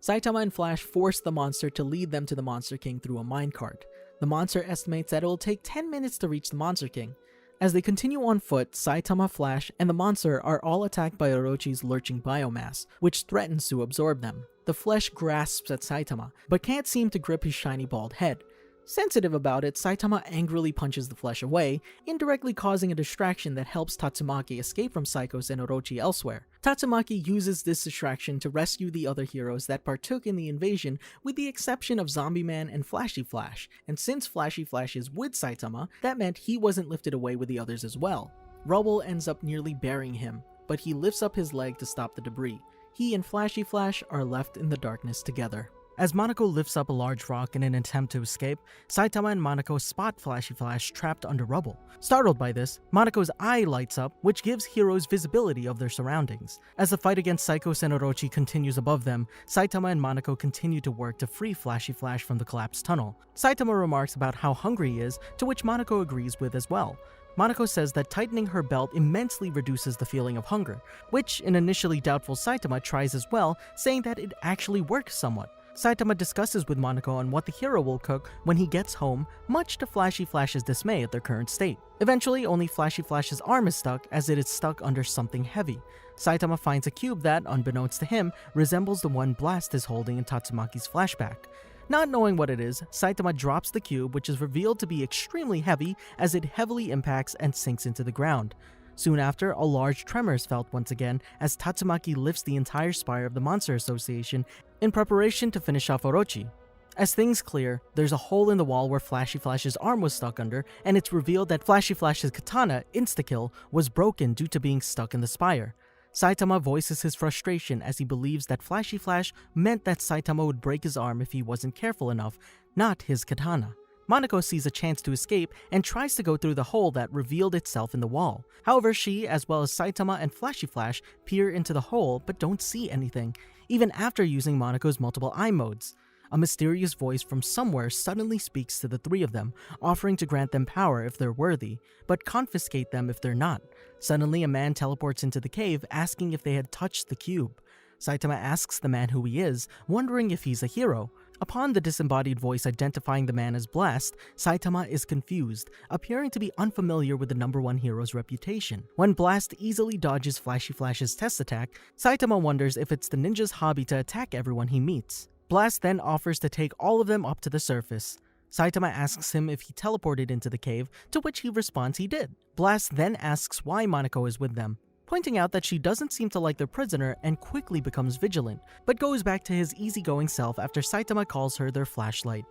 Saitama and Flash force the monster to lead them to the Monster King through a minecart. The monster estimates that it will take 10 minutes to reach the Monster King. As they continue on foot, Saitama, Flash, and the monster are all attacked by Orochi's lurching biomass, which threatens to absorb them. The flesh grasps at Saitama, but can't seem to grip his shiny bald head. Sensitive about it, Saitama angrily punches the flesh away, indirectly causing a distraction that helps Tatsumaki escape from Psychos and Orochi elsewhere. Tatsumaki uses this distraction to rescue the other heroes that partook in the invasion, with the exception of Zombie Man and Flashy Flash, and since Flashy Flash is with Saitama, that meant he wasn't lifted away with the others as well. Rubble ends up nearly burying him, but he lifts up his leg to stop the debris. He and Flashy Flash are left in the darkness together. As Monoko lifts up a large rock in an attempt to escape, Saitama and Monoko spot Flashy Flash trapped under rubble. Startled by this, Monoko's eye lights up, which gives heroes visibility of their surroundings. As the fight against Psychos and Orochi continues above them, Saitama and Monoko continue to work to free Flashy Flash from the collapsed tunnel. Saitama remarks about how hungry he is, to which Monoko agrees with as well. Monoko says that tightening her belt immensely reduces the feeling of hunger, which an initially doubtful Saitama tries as well, saying that it actually works somewhat. Saitama discusses with Monoko on what the hero will cook when he gets home, much to Flashy Flash's dismay at their current state. Eventually, only Flashy Flash's arm is stuck, as it is stuck under something heavy. Saitama finds a cube that, unbeknownst to him, resembles the one Blast is holding in Tatsumaki's flashback. Not knowing what it is, Saitama drops the cube, which is revealed to be extremely heavy as it heavily impacts and sinks into the ground. Soon after, a large tremor is felt once again as Tatsumaki lifts the entire spire of the Monster Association in preparation to finish off Orochi. As things clear, there's a hole in the wall where Flashy Flash's arm was stuck under, and it's revealed that Flashy Flash's katana, Insta-Kill, was broken due to being stuck in the spire. Saitama voices his frustration as he believes that Flashy Flash meant that Saitama would break his arm if he wasn't careful enough, not his katana. Monoko sees a chance to escape and tries to go through the hole that revealed itself in the wall. However, she, as well as Saitama and Flashy Flash, peer into the hole but don't see anything, even after using Monoko's multiple eye modes. A mysterious voice from somewhere suddenly speaks to the three of them, offering to grant them power if they're worthy, but confiscate them if they're not. Suddenly, a man teleports into the cave, asking if they had touched the cube. Saitama asks the man who he is, wondering if he's a hero. Upon the disembodied voice identifying the man as Blast, Saitama is confused, appearing to be unfamiliar with the number one hero's reputation. When Blast easily dodges Flashy Flash's test attack, Saitama wonders if it's the ninja's hobby to attack everyone he meets. Blast then offers to take all of them up to the surface. Saitama asks him if he teleported into the cave, to which he responds he did. Blast then asks why Monoko is with them, pointing out that she doesn't seem to like their prisoner and quickly becomes vigilant, but goes back to his easygoing self after Saitama calls her their flashlight.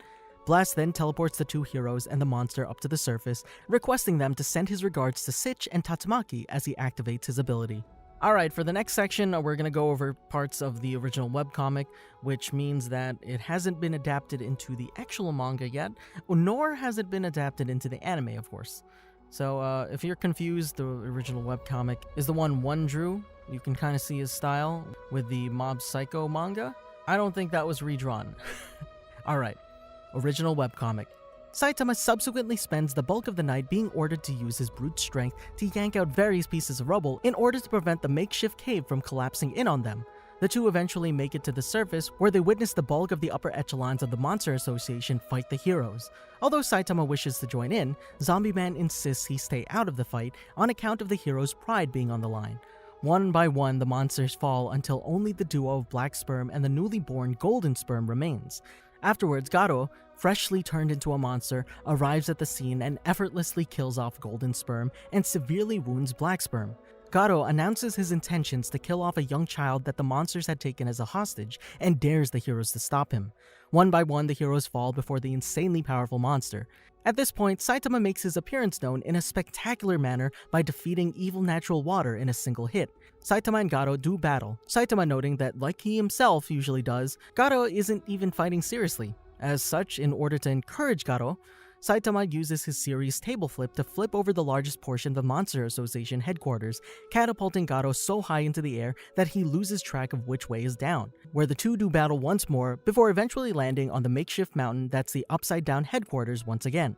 Blast then teleports the two heroes and the monster up to the surface, requesting them to send his regards to Sitch and Tatsumaki as he activates his ability. Alright, for the next section, we're going to go over parts of the original webcomic, which means that it hasn't been adapted into the actual manga yet, nor has it been adapted into the anime, of course. So, if you're confused, the original webcomic is the one drew. You can kind of see his style with the Mob Psycho manga. I don't think that was redrawn. Alright, original webcomic. Saitama subsequently spends the bulk of the night being ordered to use his brute strength to yank out various pieces of rubble in order to prevent the makeshift cave from collapsing in on them. The two eventually make it to the surface, where they witness the bulk of the upper echelons of the Monster Association fight the heroes. Although Saitama wishes to join in, Zombie Man insists he stay out of the fight on account of the heroes' pride being on the line. One by one, the monsters fall until only the duo of Black Sperm and the newly born Golden Sperm remains. Afterwards, Garo, freshly turned into a monster, arrives at the scene and effortlessly kills off Golden Sperm and severely wounds Black Sperm. Garo announces his intentions to kill off a young child that the monsters had taken as a hostage and dares the heroes to stop him. One by one, the heroes fall before the insanely powerful monster. At this point, Saitama makes his appearance known in a spectacular manner by defeating evil natural water in a single hit. Saitama and Garo do battle, Saitama noting that, like he himself usually does, Garo isn't even fighting seriously. As such, in order to encourage Garo, Saitama uses his serious table flip to flip over the largest portion of the Monster Association headquarters, catapulting Garo so high into the air that he loses track of which way is down, where the two do battle once more before eventually landing on the makeshift mountain that's the upside-down headquarters once again.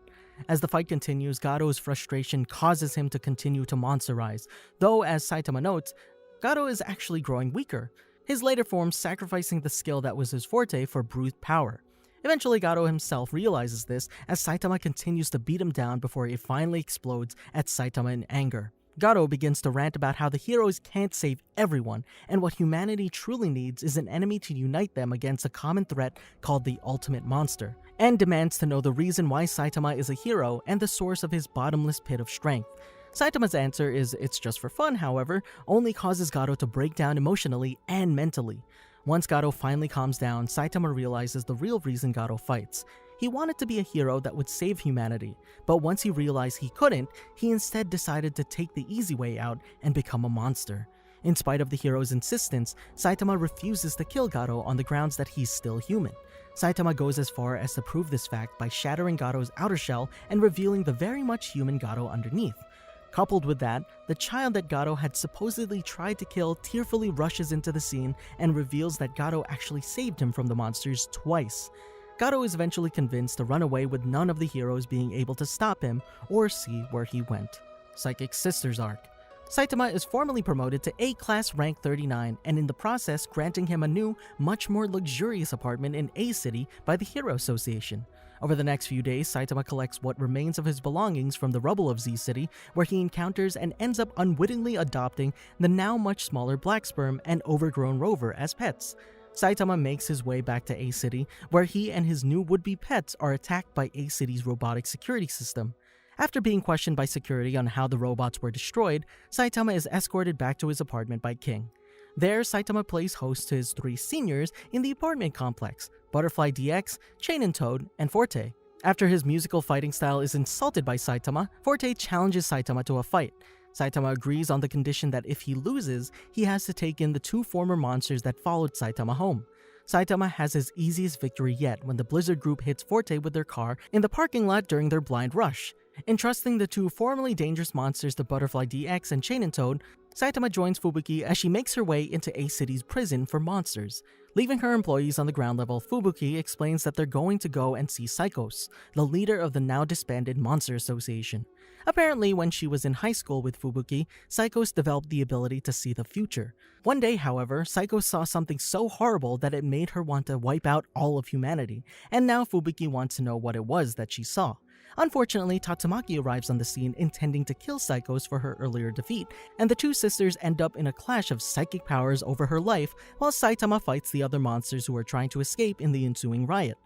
As the fight continues, Garo's frustration causes him to continue to monsterize, though as Saitama notes, Garo is actually growing weaker, his later form sacrificing the skill that was his forte for brute power. Eventually, Garo himself realizes this as Saitama continues to beat him down before it finally explodes at Saitama in anger. Garo begins to rant about how the heroes can't save everyone, and what humanity truly needs is an enemy to unite them against a common threat called the Ultimate Monster, and demands to know the reason why Saitama is a hero and the source of his bottomless pit of strength. Saitama's answer is it's just for fun, however, only causes Garo to break down emotionally and mentally. Once Garo finally calms down, Saitama realizes the real reason Garo fights. He wanted to be a hero that would save humanity, but once he realized he couldn't, he instead decided to take the easy way out and become a monster. In spite of the hero's insistence, Saitama refuses to kill Garo on the grounds that he's still human. Saitama goes as far as to prove this fact by shattering Garo's outer shell and revealing the very much human Garo underneath. Coupled with that, the child that Garo had supposedly tried to kill tearfully rushes into the scene and reveals that Garo actually saved him from the monsters twice. Garo is eventually convinced to run away with none of the heroes being able to stop him or see where he went. Psychic Sisters Arc. Saitama is formally promoted to A-Class rank 39 and in the process granting him a new, much more luxurious apartment in A-City by the Hero Association. Over the next few days, Saitama collects what remains of his belongings from the rubble of Z-City, where he encounters and ends up unwittingly adopting the now much smaller Black Sperm and Overgrown Rover as pets. Saitama makes his way back to A-City, where he and his new would-be pets are attacked by A-City's robotic security system. After being questioned by security on how the robots were destroyed, Saitama is escorted back to his apartment by King. There, Saitama plays host to his 3 seniors in the apartment complex, Butterfly DX, Chain and Toad, and Forte. After his musical fighting style is insulted by Saitama, Forte challenges Saitama to a fight. Saitama agrees on the condition that if he loses, he has to take in the 2 former monsters that followed Saitama home. Saitama has his easiest victory yet when the Blizzard group hits Forte with their car in the parking lot during their blind rush. Entrusting the 2 formerly dangerous monsters to Butterfly DX and Chain and Toad, Saitama joins Fubuki as she makes her way into A-City's prison for monsters. Leaving her employees on the ground level, Fubuki explains that they're going to go and see Psychos, the leader of the now disbanded Monster Association. Apparently, when she was in high school with Fubuki, Psychos developed the ability to see the future. One day, however, Psychos saw something so horrible that it made her want to wipe out all of humanity, and now Fubuki wants to know what it was that she saw. Unfortunately, Tatsumaki arrives on the scene intending to kill Psychos for her earlier defeat, and the 2 sisters end up in a clash of psychic powers over her life while Saitama fights the other monsters who are trying to escape in the ensuing riot.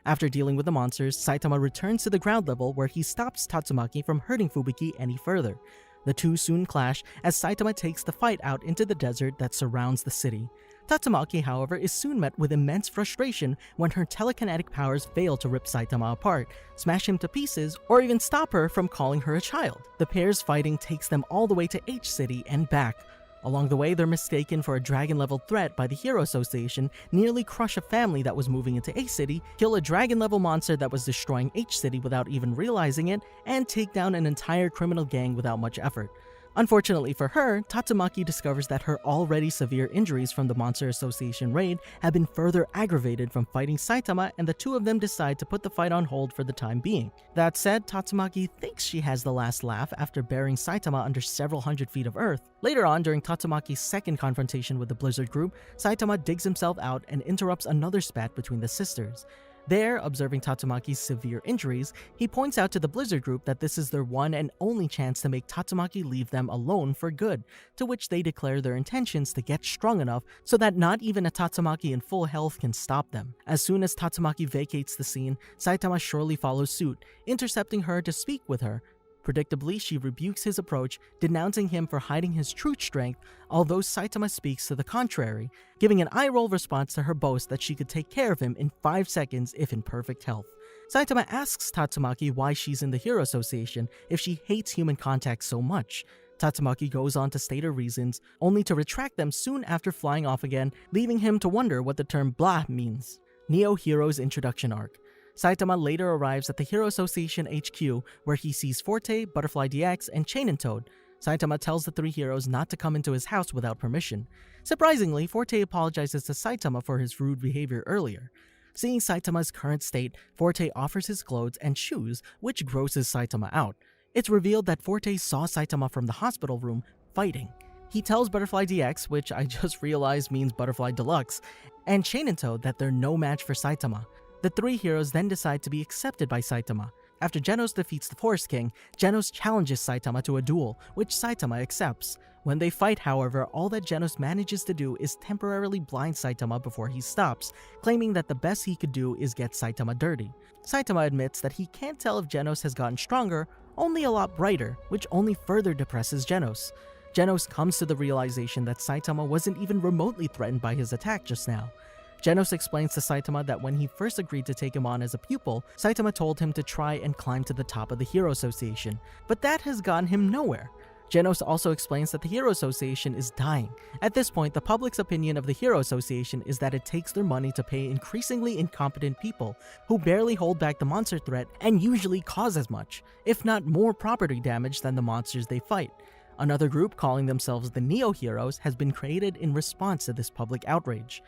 After dealing with the monsters, Saitama returns to the ground level where he stops Tatsumaki from hurting Fubuki any further. The 2 soon clash as Saitama takes the fight out into the desert that surrounds the city. Tatsumaki, however, is soon met with immense frustration when her telekinetic powers fail to rip Saitama apart, smash him to pieces, or even stop her from calling her a child. The pair's fighting takes them all the way to H-City and back. Along the way, they're mistaken for a dragon-level threat by the Hero Association, nearly crush a family that was moving into A-City, kill a dragon-level monster that was destroying H-City without even realizing it, and take down an entire criminal gang without much effort. Unfortunately for her, Tatsumaki discovers that her already severe injuries from the Monster Association raid have been further aggravated from fighting Saitama, and the 2 of them decide to put the fight on hold for the time being. That said, Tatsumaki thinks she has the last laugh after burying Saitama under several hundred feet of earth. Later on, during Tatsumaki's second confrontation with the Blizzard group, Saitama digs himself out and interrupts another spat between the sisters. There, observing Tatsumaki's severe injuries, he points out to the Blizzard group that this is their one and only chance to make Tatsumaki leave them alone for good, to which they declare their intentions to get strong enough so that not even a Tatsumaki in full health can stop them. As soon as Tatsumaki vacates the scene, Saitama surely follows suit, intercepting her to speak with her. Predictably, she rebukes his approach, denouncing him for hiding his true strength, although Saitama speaks to the contrary, giving an eye-roll response to her boast that she could take care of him in 5 seconds if in perfect health. Saitama asks Tatsumaki why she's in the Hero Association if she hates human contact so much. Tatsumaki goes on to state her reasons, only to retract them soon after flying off again, leaving him to wonder what the term blah means. Neo Heroes Introduction Arc. Saitama later arrives at the Hero Association HQ, where he sees Forte, Butterfly DX, and Chain and Toad. Saitama tells the 3 heroes not to come into his house without permission. Surprisingly, Forte apologizes to Saitama for his rude behavior earlier. Seeing Saitama's current state, Forte offers his clothes and shoes, which grosses Saitama out. It's revealed that Forte saw Saitama from the hospital room, fighting. He tells Butterfly DX, which I just realized means Butterfly Deluxe, and Chain and Toad that they're no match for Saitama. The 3 heroes then decide to be accepted by Saitama. After Genos defeats the Forest King, Genos challenges Saitama to a duel, which Saitama accepts. When they fight, however, all that Genos manages to do is temporarily blind Saitama before he stops, claiming that the best he could do is get Saitama dirty. Saitama admits that he can't tell if Genos has gotten stronger, only a lot brighter, which only further depresses Genos. Genos comes to the realization that Saitama wasn't even remotely threatened by his attack just now. Genos explains to Saitama that when he first agreed to take him on as a pupil, Saitama told him to try and climb to the top of the Hero Association, but that has gotten him nowhere. Genos also explains that the Hero Association is dying. At this point, the public's opinion of the Hero Association is that it takes their money to pay increasingly incompetent people who barely hold back the monster threat and usually cause as much, if not more property damage than the monsters they fight. Another group calling themselves the Neo Heroes has been created in response to this public outrage.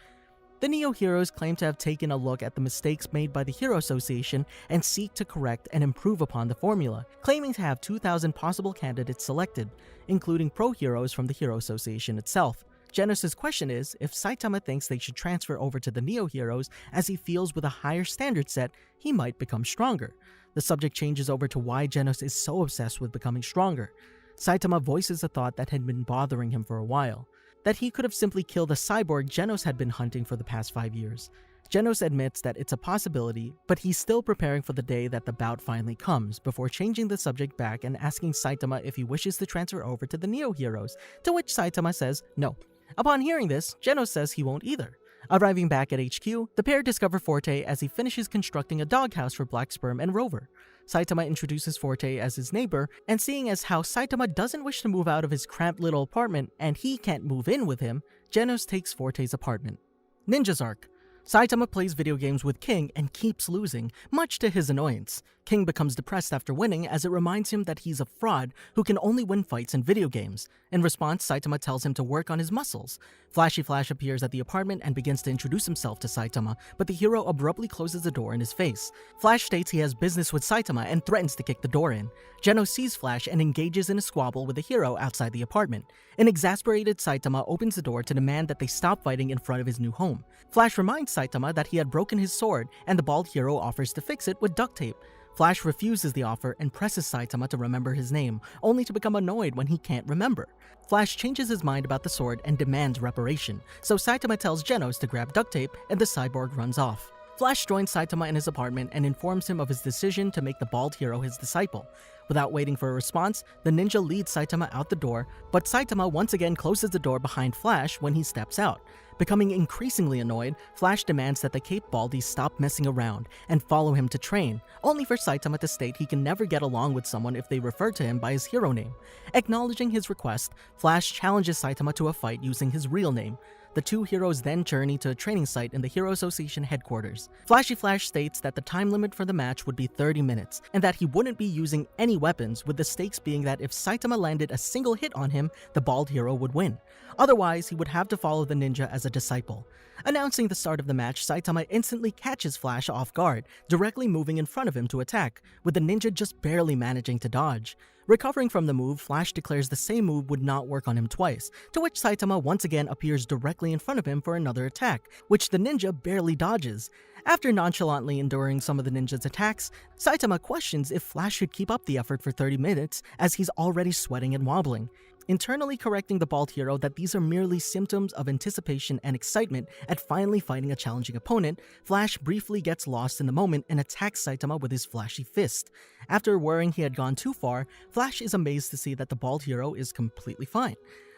The Neo Heroes claim to have taken a look at the mistakes made by the Hero Association and seek to correct and improve upon the formula, claiming to have 2,000 possible candidates selected, including pro-heroes from the Hero Association itself. Genos' question is if Saitama thinks they should transfer over to the Neo Heroes, as he feels with a higher standard set, he might become stronger. The subject changes over to why Genos is so obsessed with becoming stronger. Saitama voices a thought that had been bothering him for a while, that he could have simply killed the cyborg Genos had been hunting for the past 5 years. Genos admits that it's a possibility, but he's still preparing for the day that the bout finally comes, before changing the subject back and asking Saitama if he wishes to transfer over to the Neo Heroes, to which Saitama says no. Upon hearing this, Genos says he won't either. Arriving back at HQ, the pair discover Forte as he finishes constructing a doghouse for Black Sperm and Rover. Saitama introduces Forte as his neighbor, and seeing as how Saitama doesn't wish to move out of his cramped little apartment and he can't move in with him, Genos takes Forte's apartment. Ninjas Arc. Saitama plays video games with King and keeps losing, much to his annoyance. King becomes depressed after winning as it reminds him that he's a fraud who can only win fights in video games. In response, Saitama tells him to work on his muscles. Flashy Flash appears at the apartment and begins to introduce himself to Saitama, but the hero abruptly closes the door in his face. Flash states he has business with Saitama and threatens to kick the door in. Genos sees Flash and engages in a squabble with the hero outside the apartment. An exasperated Saitama opens the door to demand that they stop fighting in front of his new home. Flash reminds Saitama that he had broken his sword, and the bald hero offers to fix it with duct tape. Flash refuses the offer and presses Saitama to remember his name, only to become annoyed when he can't remember. Flash changes his mind about the sword and demands reparation, so Saitama tells Genos to grab duct tape and the cyborg runs off. Flash joins Saitama in his apartment and informs him of his decision to make the bald hero his disciple. Without waiting for a response, the ninja leads Saitama out the door, but Saitama once again closes the door behind Flash when he steps out. Becoming increasingly annoyed, Flash demands that the Caped Baldy stop messing around and follow him to train, only for Saitama to state he can never get along with someone if they refer to him by his hero name. Acknowledging his request, Flash challenges Saitama to a fight using his real name. The two heroes then journey to a training site in the Hero Association headquarters. Flashy Flash states that the time limit for the match would be 30 minutes, and that he wouldn't be using any weapons, with the stakes being that if Saitama landed a single hit on him, the bald hero would win. Otherwise, he would have to follow the ninja as a disciple. Announcing the start of the match, Saitama instantly catches Flash off guard, directly moving in front of him to attack, with the ninja just barely managing to dodge. Recovering from the move, Flash declares the same move would not work on him twice, to which Saitama once again appears directly in front of him for another attack, which the ninja barely dodges. After nonchalantly enduring some of the ninja's attacks, Saitama questions if Flash should keep up the effort for 30 minutes as he's already sweating and wobbling. Internally correcting the bald hero that these are merely symptoms of anticipation and excitement at finally fighting a challenging opponent, Flash briefly gets lost in the moment and attacks Saitama with his flashy fist. After worrying he had gone too far, Flash is amazed to see that the bald hero is completely fine.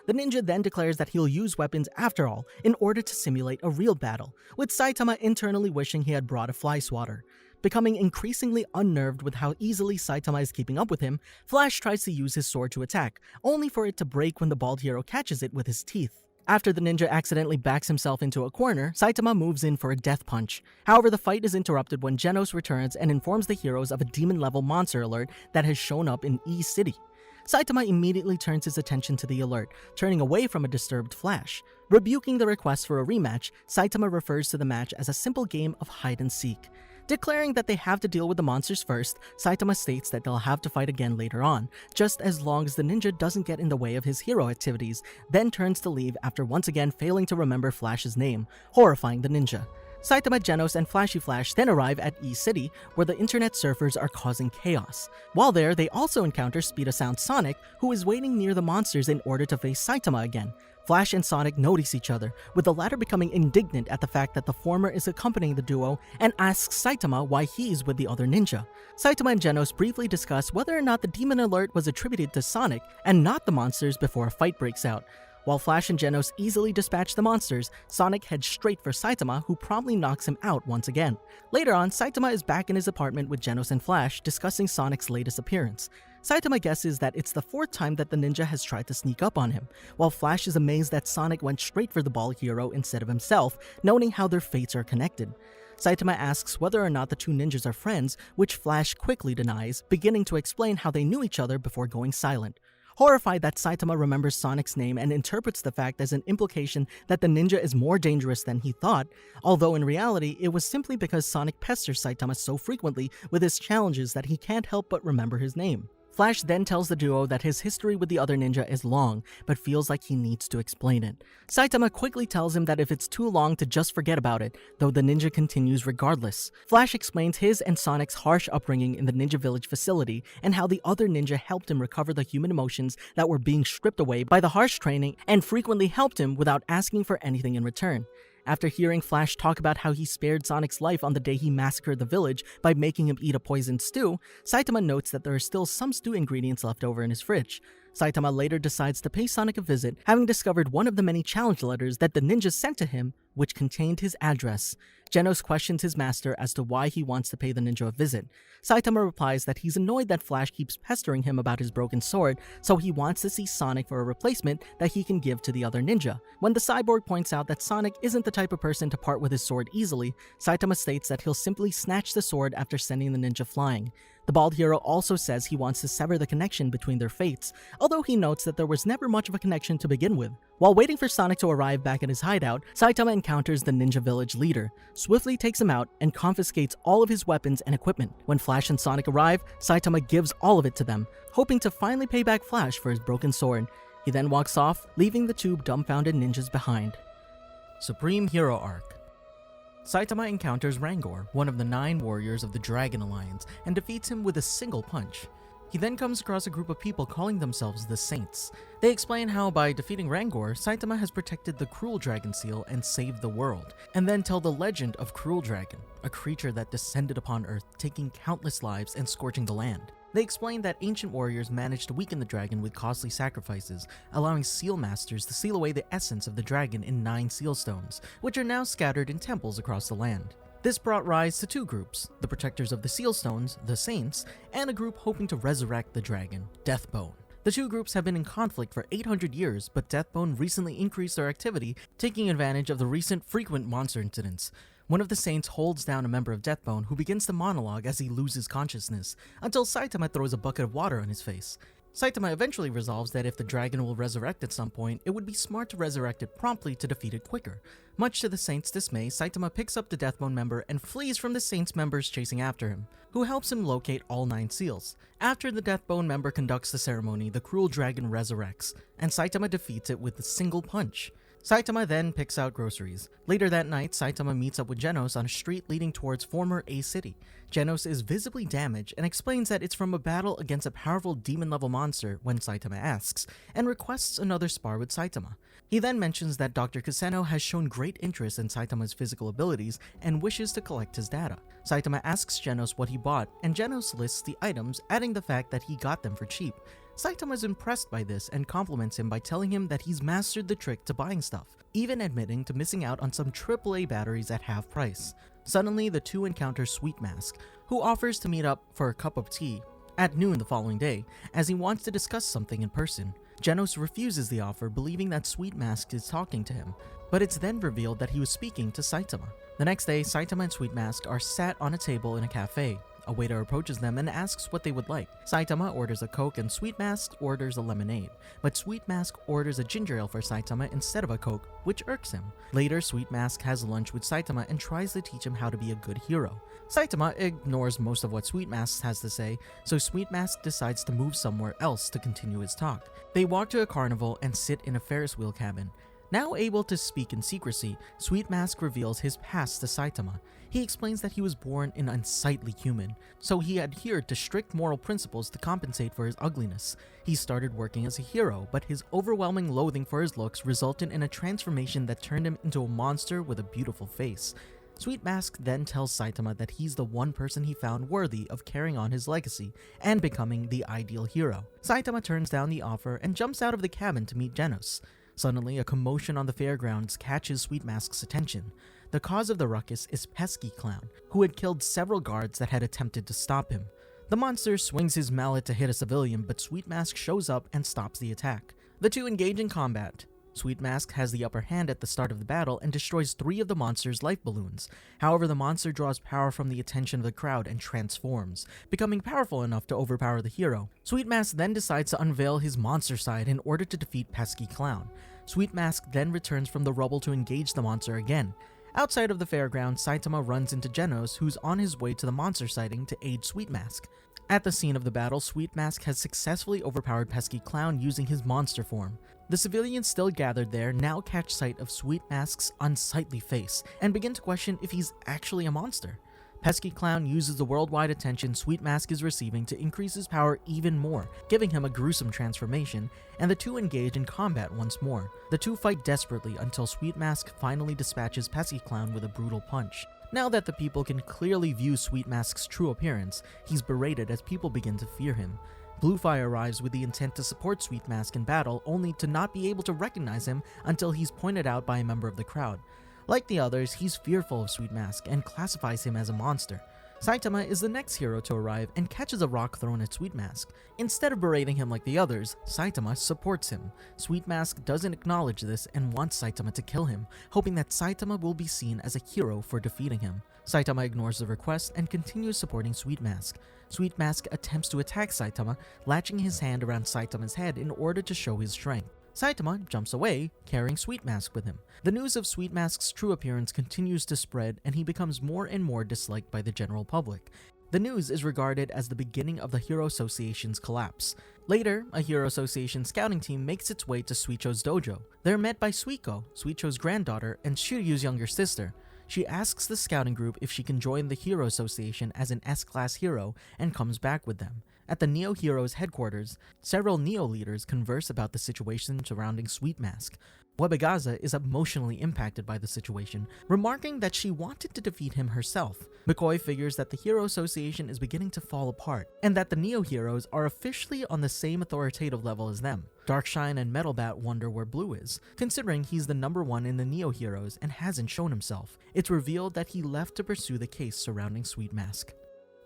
The ninja then declares that he'll use weapons after all in order to simulate a real battle, with Saitama internally wishing he had brought a fly swatter. Becoming increasingly unnerved with how easily Saitama is keeping up with him, Flash tries to use his sword to attack, only for it to break when the bald hero catches it with his teeth. After the ninja accidentally backs himself into a corner, Saitama moves in for a death punch. However, the fight is interrupted when Genos returns and informs the heroes of a demon-level monster alert that has shown up in E City. Saitama immediately turns his attention to the alert, turning away from a disturbed Flash. Rebuking the request for a rematch, Saitama refers to the match as a simple game of hide-and-seek. Declaring that they have to deal with the monsters first, Saitama states that they'll have to fight again later on, just as long as the ninja doesn't get in the way of his hero activities, then turns to leave after once again failing to remember Flash's name, horrifying the ninja. Saitama, Genos, and Flashy Flash then arrive at E City, where the internet surfers are causing chaos. While there, they also encounter Speedosound Sonic, who is waiting near the monsters in order to face Saitama again. Flash and Sonic notice each other, with the latter becoming indignant at the fact that the former is accompanying the duo and asks Saitama why he's with the other ninja. Saitama and Genos briefly discuss whether or not the demon alert was attributed to Sonic and not the monsters before a fight breaks out. While Flash and Genos easily dispatch the monsters, Sonic heads straight for Saitama, who promptly knocks him out once again. Later on, Saitama is back in his apartment with Genos and Flash, discussing Sonic's latest appearance. Saitama guesses that it's the 4th time that the ninja has tried to sneak up on him, while Flash is amazed that Sonic went straight for the bald hero instead of himself, noting how their fates are connected. Saitama asks whether or not the two ninjas are friends, which Flash quickly denies, beginning to explain how they knew each other before going silent. Horrified that Saitama remembers Sonic's name and interprets the fact as an implication that the ninja is more dangerous than he thought, although in reality it was simply because Sonic pesters Saitama so frequently with his challenges that he can't help but remember his name. Flash then tells the duo that his history with the other ninja is long, but feels like he needs to explain it. Saitama quickly tells him that if it's too long to just forget about it, though the ninja continues regardless. Flash explains his and Sonic's harsh upbringing in the Ninja Village facility, and how the other ninja helped him recover the human emotions that were being stripped away by the harsh training, and frequently helped him without asking for anything in return. After hearing Flash talk about how he spared Sonic's life on the day he massacred the village by making him eat a poisoned stew, Saitama notes that there are still some stew ingredients left over in his fridge. Saitama later decides to pay Sonic a visit, having discovered one of the many challenge letters that the ninja sent to him, which contained his address. Genos questions his master as to why he wants to pay the ninja a visit. Saitama replies that he's annoyed that Flash keeps pestering him about his broken sword, so he wants to see Sonic for a replacement that he can give to the other ninja. When the cyborg points out that Sonic isn't the type of person to part with his sword easily, Saitama states that he'll simply snatch the sword after sending the ninja flying. The bald hero also says he wants to sever the connection between their fates, although he notes that there was never much of a connection to begin with. While waiting for Sonic to arrive back at his hideout, Saitama encounters the Ninja Village leader, swiftly takes him out, and confiscates all of his weapons and equipment. When Flash and Sonic arrive, Saitama gives all of it to them, hoping to finally pay back Flash for his broken sword. He then walks off, leaving the two dumbfounded ninjas behind. Supreme Hero Arc. Saitama encounters Rangor, one of the 9 warriors of the Dragon Alliance, and defeats him with a single punch. He then comes across a group of people calling themselves the Saints. They explain how by defeating Rangor, Saitama has protected the Cruel Dragon Seal and saved the world, and then tell the legend of Cruel Dragon, a creature that descended upon Earth, taking countless lives and scorching the land. They explain that ancient warriors managed to weaken the dragon with costly sacrifices, allowing seal masters to seal away the essence of the dragon in 9 seal stones, which are now scattered in temples across the land. This brought rise to 2 groups, the protectors of the seal stones, the Saints, and a group hoping to resurrect the dragon, Deathbone. The 2 groups have been in conflict for 800 years, but Deathbone recently increased their activity, taking advantage of the recent frequent monster incidents. One of the Saints holds down a member of Deathbone who begins to monologue as he loses consciousness, until Saitama throws a bucket of water on his face. Saitama eventually resolves that if the dragon will resurrect at some point, it would be smart to resurrect it promptly to defeat it quicker. Much to the Saints' dismay, Saitama picks up the Deathbone member and flees from the Saints members chasing after him, who helps him locate all 9 seals. After the Deathbone member conducts the ceremony, the Cruel Dragon resurrects, and Saitama defeats it with a single punch. Saitama then picks out groceries. Later that night, Saitama meets up with Genos on a street leading towards former A City. Genos is visibly damaged and explains that it's from a battle against a powerful demon-level monster when Saitama asks, and requests another spar with Saitama. He then mentions that Dr. Kuseno has shown great interest in Saitama's physical abilities and wishes to collect his data. Saitama asks Genos what he bought, and Genos lists the items, adding the fact that he got them for cheap. Saitama is impressed by this and compliments him by telling him that he's mastered the trick to buying stuff, even admitting to missing out on some AAA batteries at half price. Suddenly, the two encounter Sweet Mask, who offers to meet up for a cup of tea at noon the following day, as he wants to discuss something in person. Genos refuses the offer, believing that Sweet Mask is talking to him, but it's then revealed that he was speaking to Saitama. The next day, Saitama and Sweet Mask are sat on a table in a cafe. A waiter approaches them and asks what they would like. Saitama orders a Coke and Sweet Mask orders a lemonade, but Sweet Mask orders a ginger ale for Saitama instead of a Coke, which irks him. Later, Sweet Mask has lunch with Saitama and tries to teach him how to be a good hero. Saitama ignores most of what Sweet Mask has to say, so Sweet Mask decides to move somewhere else to continue his talk. They walk to a carnival and sit in a Ferris wheel cabin. Now able to speak in secrecy, Sweet Mask reveals his past to Saitama. He explains that he was born an unsightly human, so he adhered to strict moral principles to compensate for his ugliness. He started working as a hero, but his overwhelming loathing for his looks resulted in a transformation that turned him into a monster with a beautiful face. Sweet Mask then tells Saitama that he's the one person he found worthy of carrying on his legacy and becoming the ideal hero. Saitama turns down the offer and jumps out of the cabin to meet Genos. Suddenly, a commotion on the fairgrounds catches Sweet Mask's attention. The cause of the ruckus is Pesky Clown, who had killed several guards that had attempted to stop him. The monster swings his mallet to hit a civilian, but Sweet Mask shows up and stops the attack. The two engage in combat. Sweet Mask has the upper hand at the start of the battle and destroys 3 of the monster's life balloons. However, the monster draws power from the attention of the crowd and transforms, becoming powerful enough to overpower the hero. Sweet Mask then decides to unveil his monster side in order to defeat Pesky Clown. Sweet Mask then returns from the rubble to engage the monster again. Outside of the fairground, Saitama runs into Genos, who's on his way to the monster sighting to aid Sweet Mask. At the scene of the battle, Sweet Mask has successfully overpowered Pesky Clown using his monster form. The civilians still gathered there now catch sight of Sweet Mask's unsightly face and begin to question if he's actually a monster. Pesky Clown uses the worldwide attention Sweet Mask is receiving to increase his power even more, giving him a gruesome transformation, and the two engage in combat once more. The two fight desperately until Sweet Mask finally dispatches Pesky Clown with a brutal punch. Now that the people can clearly view Sweet Mask's true appearance, he's berated as people begin to fear him. Bluefire arrives with the intent to support Sweet Mask in battle, only to not be able to recognize him until he's pointed out by a member of the crowd. Like the others, he's fearful of Sweet Mask and classifies him as a monster. Saitama is the next hero to arrive and catches a rock thrown at Sweet Mask. Instead of berating him like the others, Saitama supports him. Sweet Mask doesn't acknowledge this and wants Saitama to kill him, hoping that Saitama will be seen as a hero for defeating him. Saitama ignores the request and continues supporting Sweet Mask. Sweet Mask attempts to attack Saitama, latching his hand around Saitama's head in order to show his strength. Saitama jumps away, carrying Sweet Mask with him. The news of Sweet Mask's true appearance continues to spread, and he becomes more and more disliked by the general public. The news is regarded as the beginning of the Hero Association's collapse. Later, a Hero Association scouting team makes its way to Suicho's dojo. They're met by Suiko, Suicho's granddaughter, and Shiryu's younger sister. She asks the scouting group if she can join the Hero Association as an S-class hero and comes back with them. At the Neo Heroes headquarters, several Neo leaders converse about the situation surrounding Sweet Mask. Webegaza is emotionally impacted by the situation, remarking that she wanted to defeat him herself. McCoy figures that the Hero Association is beginning to fall apart, and that the Neo Heroes are officially on the same authoritative level as them. Darkshine and Metalbat wonder where Blue is, considering he's the number 1 in the Neo Heroes and hasn't shown himself. It's revealed that he left to pursue the case surrounding Sweet Mask.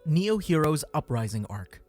Neo Heroes Uprising Arc.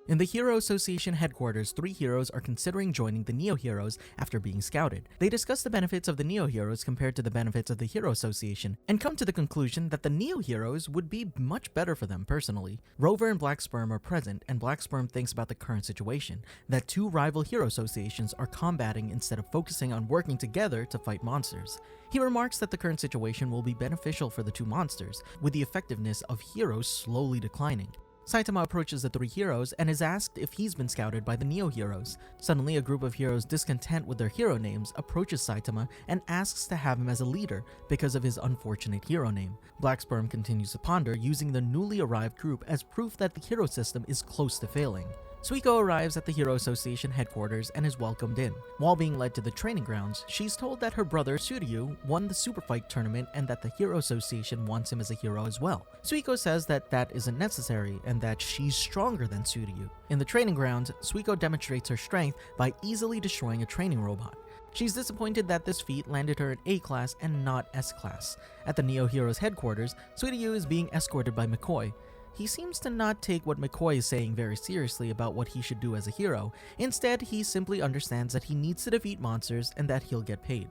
In the Hero Association headquarters, 3 heroes are considering joining the Neo Heroes after being scouted. They discuss the benefits of the Neo Heroes compared to the benefits of the Hero Association, and come to the conclusion that the Neo Heroes would be much better for them personally. Rover and Black Sperm are present, and Black Sperm thinks about the current situation, that 2 rival Hero Associations are combating instead of focusing on working together to fight monsters. He remarks that the current situation will be beneficial for the 2 monsters, with the effectiveness of heroes slowly declining. Saitama approaches the 3 heroes and is asked if he's been scouted by the Neo Heroes. Suddenly, a group of heroes discontent with their hero names approaches Saitama and asks to have him as a leader because of his unfortunate hero name. Black Sperm continues to ponder, using the newly arrived group as proof that the hero system is close to failing. Suiko arrives at the Hero Association headquarters and is welcomed in. While being led to the training grounds, she's told that her brother Suryu won the Super Fight tournament and that the Hero Association wants him as a hero as well. Suiko says that that isn't necessary and that she's stronger than Suryu. In the training grounds, Suiko demonstrates her strength by easily destroying a training robot. She's disappointed that this feat landed her in A-class and not S-class. At the Neo Heroes headquarters, Suryu is being escorted by McCoy. He seems to not take what McCoy is saying very seriously about what he should do as a hero. Instead, he simply understands that he needs to defeat monsters and that he'll get paid.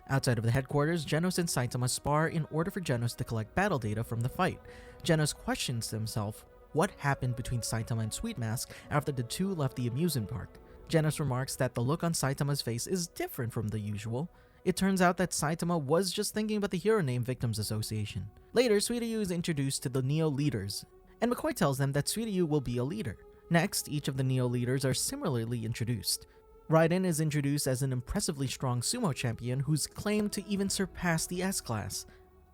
Outside of the headquarters, Genos and Saitama spar in order for Genos to collect battle data from the fight. Genos questions himself what happened between Saitama and Sweet Mask after the 2 left the amusement park. Genos remarks that the look on Saitama's face is different from the usual. It turns out that Saitama was just thinking about the Hero Name Victims Association. Later, Suiryu is introduced to the Neo leaders, and McCoy tells them that Suiryu will be a leader. Next, each of the Neo leaders are similarly introduced. Raiden is introduced as an impressively strong sumo champion who's claimed to even surpass the S-class.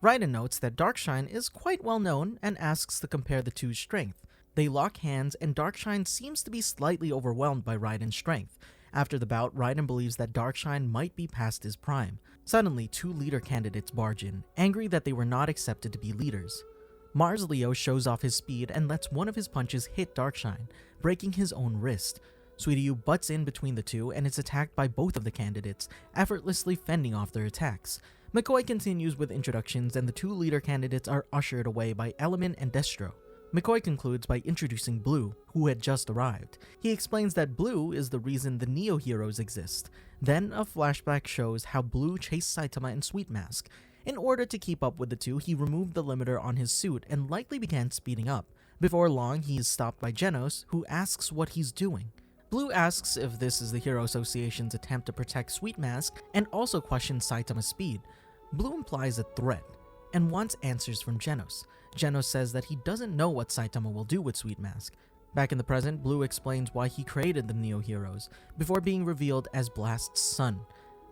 Raiden notes that Darkshine is quite well known and asks to compare the two's strength. They lock hands and Darkshine seems to be slightly overwhelmed by Raiden's strength. After the bout, Raiden believes that Darkshine might be past his prime. Suddenly, 2 leader candidates barge in, angry that they were not accepted to be leaders. Mars Leo shows off his speed and lets one of his punches hit Darkshine, breaking his own wrist. Suiryu butts in between the 2 and is attacked by both of the candidates, effortlessly fending off their attacks. McCoy continues with introductions and the 2 leader candidates are ushered away by Element and Destro. McCoy concludes by introducing Blue, who had just arrived. He explains that Blue is the reason the Neo-Heroes exist. Then a flashback shows how Blue chased Saitama and Sweet Mask. In order to keep up with the two, he removed the limiter on his suit and likely began speeding up. Before long, he is stopped by Genos, who asks what he's doing. Blue asks if this is the Hero Association's attempt to protect Sweet Mask, and also questions Saitama's speed. Blue implies a threat, and wants answers from Genos. Genos says that he doesn't know what Saitama will do with Sweet Mask. Back in the present, Blue explains why he created the Neo-Heroes, before being revealed as Blast's son.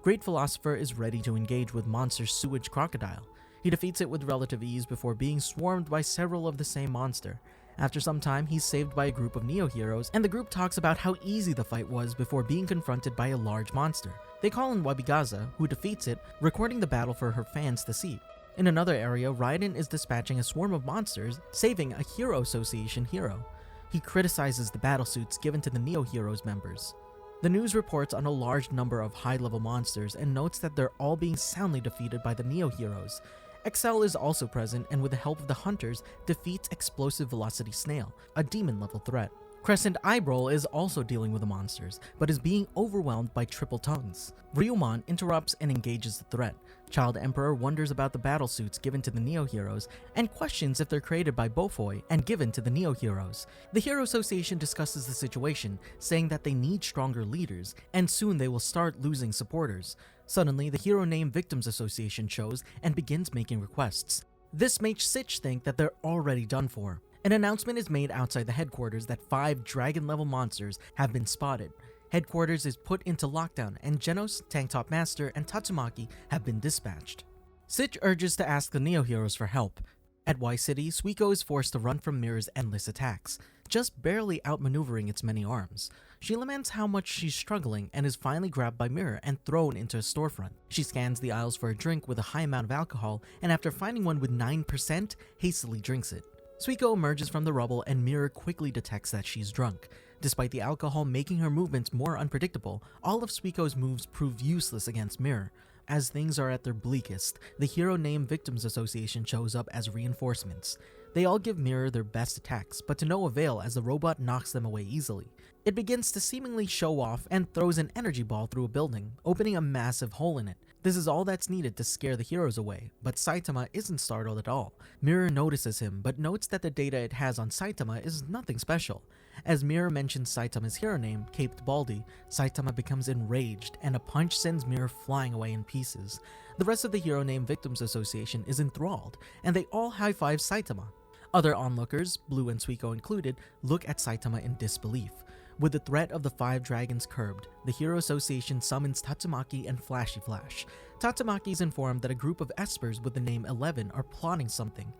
Great Philosopher is ready to engage with Monster Sewage Crocodile. He defeats it with relative ease before being swarmed by several of the same monster. After some time, he's saved by a group of Neo-Heroes, and the group talks about how easy the fight was before being confronted by a large monster. They call in Wabigaza, who defeats it, recording the battle for her fans to see. In another area, Raiden is dispatching a swarm of monsters, saving a Hero Association hero. He criticizes the battlesuits given to the Neo-Heroes members. The news reports on a large number of high-level monsters and notes that they're all being soundly defeated by the Neo-Heroes. Excel is also present and with the help of the hunters, defeats Explosive Velocity Snail, a demon-level threat. Crescent Eyebrow is also dealing with the monsters, but is being overwhelmed by triple tongues. Ryumon interrupts and engages the threat. Child Emperor wonders about the battlesuits given to the Neo-Heroes, and questions if they're created by Bofoy and given to the Neo-Heroes. The Hero Association discusses the situation, saying that they need stronger leaders, and soon they will start losing supporters. Suddenly, the Hero Name Victims Association shows and begins making requests. This makes Sitch think that they're already done for. An announcement is made outside the headquarters that 5 dragon-level monsters have been spotted. Headquarters is put into lockdown, and Genos, Tank Top Master, and Tatsumaki have been dispatched. Sitch urges to ask the Neo-Heroes for help. At Y City, Suiko is forced to run from Mirror's endless attacks, just barely outmaneuvering its many arms. She laments how much she's struggling and is finally grabbed by Mirror and thrown into a storefront. She scans the aisles for a drink with a high amount of alcohol, and after finding one with 9%, hastily drinks it. Suiko emerges from the rubble and Mirror quickly detects that she's drunk. Despite the alcohol making her movements more unpredictable, all of Suiko's moves prove useless against Mirror. As things are at their bleakest, the Hero Name Victims Association shows up as reinforcements. They all give Mirror their best attacks, but to no avail as the robot knocks them away easily. It begins to seemingly show off and throws an energy ball through a building, opening a massive hole in it. This is all that's needed to scare the heroes away, but Saitama isn't startled at all. Mirror notices him, but notes that the data it has on Saitama is nothing special. As Mirror mentions Saitama's hero name, Caped Baldy, Saitama becomes enraged, and a punch sends Mirror flying away in pieces. The rest of the Hero Name Victims Association is enthralled, and they all high-five Saitama. Other onlookers, Blue and Suiko included, look at Saitama in disbelief. With the threat of the 5 dragons curbed, the Hero Association summons Tatsumaki and Flashy Flash. Tatsumaki is informed that a group of espers with the name 11 are plotting something.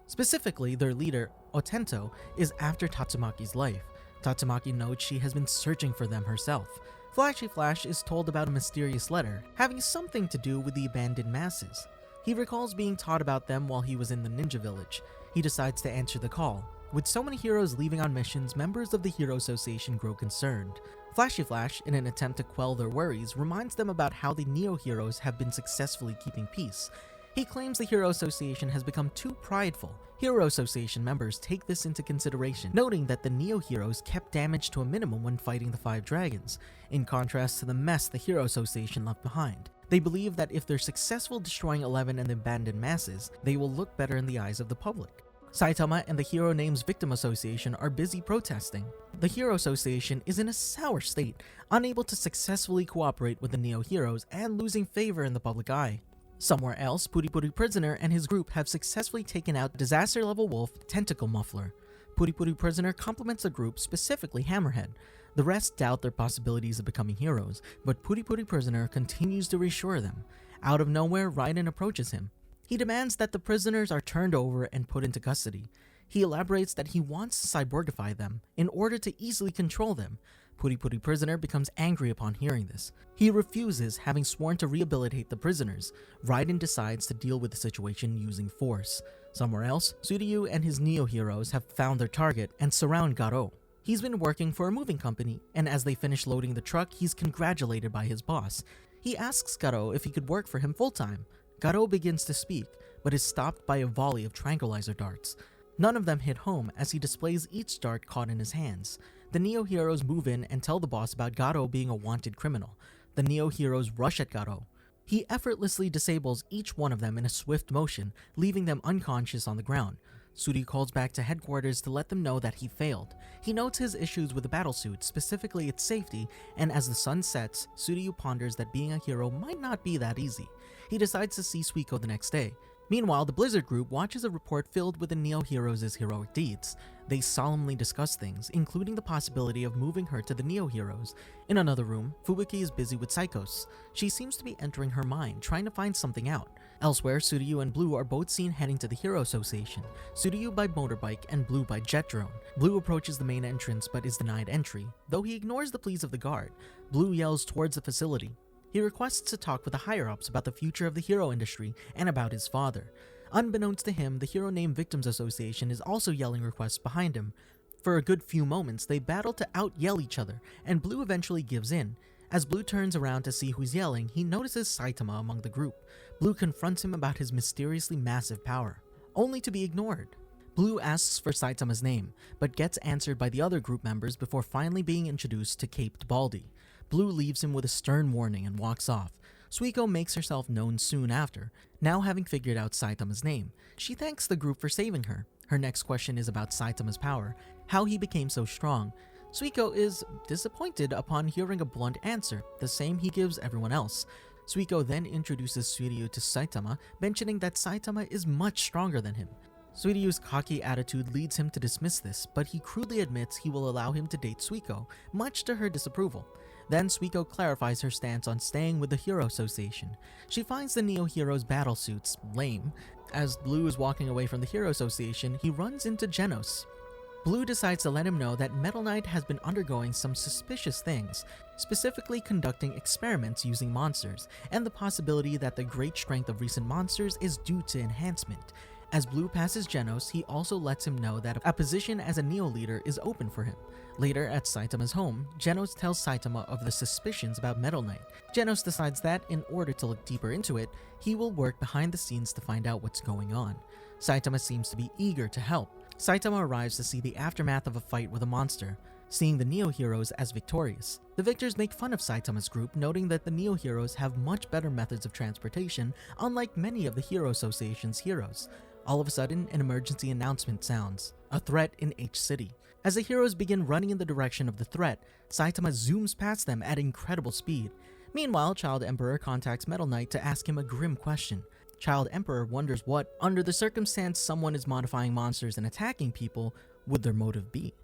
Specifically, their leader, Otento, is after Tatsumaki's life. Tatsumaki notes she has been searching for them herself. Flashy Flash is told about a mysterious letter, having something to do with the abandoned masses. He recalls being taught about them while he was in the ninja village. He decides to answer the call. With so many heroes leaving on missions, members of the Hero Association grow concerned. Flashy Flash, in an attempt to quell their worries, reminds them about how the Neo-Heroes have been successfully keeping peace. He claims the Hero Association has become too prideful. Hero Association members take this into consideration, noting that the Neo-Heroes kept damage to a minimum when fighting the 5 dragons, in contrast to the mess the Hero Association left behind. They believe that if they're successful destroying 11 and the abandoned masses, they will look better in the eyes of the public. Saitama and the Hero Names Victim Association are busy protesting. The Hero Association is in a sour state, unable to successfully cooperate with the Neo-Heroes and losing favor in the public eye. Somewhere else, Puri Puri Prisoner and his group have successfully taken out disaster-level wolf Tentacle Muffler. Puri Puri Prisoner compliments the group, specifically Hammerhead. The rest doubt their possibilities of becoming heroes, but Puri Puri Prisoner continues to reassure them. Out of nowhere, Raiden approaches him. He demands that the prisoners are turned over and put into custody. He elaborates that he wants to cyborgify them in order to easily control them. Puri Puri Prisoner becomes angry upon hearing this. He refuses, having sworn to rehabilitate the prisoners. Raiden decides to deal with the situation using force. Somewhere else, Suryu and his Neo-Heroes have found their target and surround Garo. He's been working for a moving company, and as they finish loading the truck, he's congratulated by his boss. He asks Garo if he could work for him full-time. Garo begins to speak, but is stopped by a volley of tranquilizer darts. None of them hit home as he displays each dart caught in his hands. The Neo Heroes move in and tell the boss about Garo being a wanted criminal. The Neo Heroes rush at Garo. He effortlessly disables each one of them in a swift motion, leaving them unconscious on the ground. Suryu calls back to headquarters to let them know that he failed. He notes his issues with the battlesuit, specifically its safety, and as the sun sets, Suryu ponders that being a hero might not be that easy. He decides to see Suiko the next day. Meanwhile, the Blizzard group watches a report filled with the Neo Heroes' heroic deeds. They solemnly discuss things, including the possibility of moving her to the Neo Heroes. In another room, Fubuki is busy with Psychos. She seems to be entering her mind, trying to find something out. Elsewhere, Suryu and Blue are both seen heading to the Hero Association, Suryu by motorbike and Blue by jet drone. Blue approaches the main entrance but is denied entry. Though he ignores the pleas of the guard, Blue yells towards the facility. He requests to talk with the higher-ups about the future of the hero industry and about his father. Unbeknownst to him, the Hero Name Victims Association is also yelling requests behind him. For a good few moments, they battle to out-yell each other, and Blue eventually gives in. As Blue turns around to see who's yelling, he notices Saitama among the group. Blue confronts him about his mysteriously massive power, only to be ignored. Blue asks for Saitama's name, but gets answered by the other group members before finally being introduced to Caped Baldy. Blue leaves him with a stern warning and walks off. Suiko makes herself known soon after, now having figured out Saitama's name. She thanks the group for saving her. Her next question is about Saitama's power, how he became so strong. Suiko is disappointed upon hearing a blunt answer, the same he gives everyone else. Suiko then introduces Suiryu to Saitama, mentioning that Saitama is much stronger than him. Suiryu's cocky attitude leads him to dismiss this, but he crudely admits he will allow him to date Suiko, much to her disapproval. Then Suiko clarifies her stance on staying with the Hero Association. She finds the Neo Heroes' battle suits lame. As Blue is walking away from the Hero Association, he runs into Genos. Blue decides to let him know that Metal Knight has been undergoing some suspicious things, specifically conducting experiments using monsters, and the possibility that the great strength of recent monsters is due to enhancement. As Blue passes Genos, he also lets him know that a position as a Neo leader is open for him. Later, at Saitama's home, Genos tells Saitama of the suspicions about Metal Knight. Genos decides that, in order to look deeper into it, he will work behind the scenes to find out what's going on. Saitama seems to be eager to help. Saitama arrives to see the aftermath of a fight with a monster, seeing the Neo Heroes as victorious. The victors make fun of Saitama's group, noting that the Neo Heroes have much better methods of transportation, unlike many of the Hero Association's heroes. All of a sudden, an emergency announcement sounds. A threat in H City. As the heroes begin running in the direction of the threat, Saitama zooms past them at incredible speed. Meanwhile, Child Emperor contacts Metal Knight to ask him a grim question. Child Emperor wonders what, under the circumstance someone is modifying monsters and attacking people, would their motive be.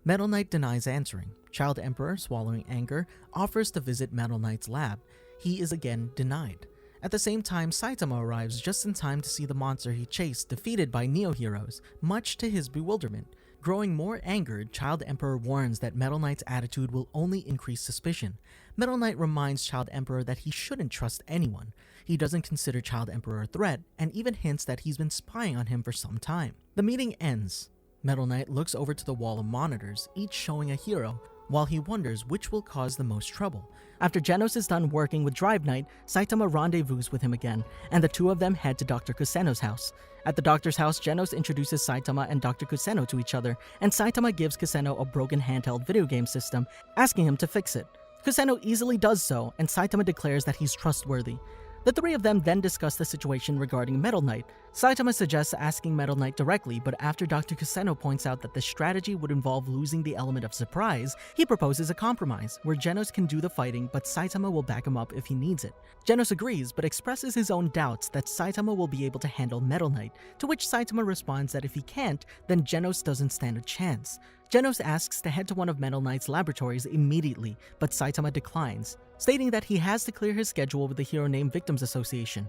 Metal Knight denies answering. Child Emperor, swallowing anger, offers to visit Metal Knight's lab. He is again denied. At the same time, Saitama arrives just in time to see the monster he chased defeated by Neo Heroes, much to his bewilderment. Growing more angered, Child Emperor warns that Metal Knight's attitude will only increase suspicion. Metal Knight reminds Child Emperor that he shouldn't trust anyone. He doesn't consider Child Emperor a threat, and even hints that he's been spying on him for some time. The meeting ends. Metal Knight looks over to the wall of monitors, each showing a hero, while he wonders which will cause the most trouble. After Genos is done working with Drive Knight, Saitama rendezvous with him again, and the two of them head to Dr. Kuseno's house. At the doctor's house, Genos introduces Saitama and Dr. Kuseno to each other, and Saitama gives Kuseno a broken handheld video game system, asking him to fix it. Kuseno easily does so, and Saitama declares that he's trustworthy. The three of them then discuss the situation regarding Metal Knight. Saitama suggests asking Metal Knight directly, but after Dr. Kuseno points out that the strategy would involve losing the element of surprise, he proposes a compromise, where Genos can do the fighting, but Saitama will back him up if he needs it. Genos agrees, but expresses his own doubts that Saitama will be able to handle Metal Knight, to which Saitama responds that if he can't, then Genos doesn't stand a chance. Genos asks to head to one of Metal Knight's laboratories immediately, but Saitama declines, stating that he has to clear his schedule with the Hero Name Victims Association.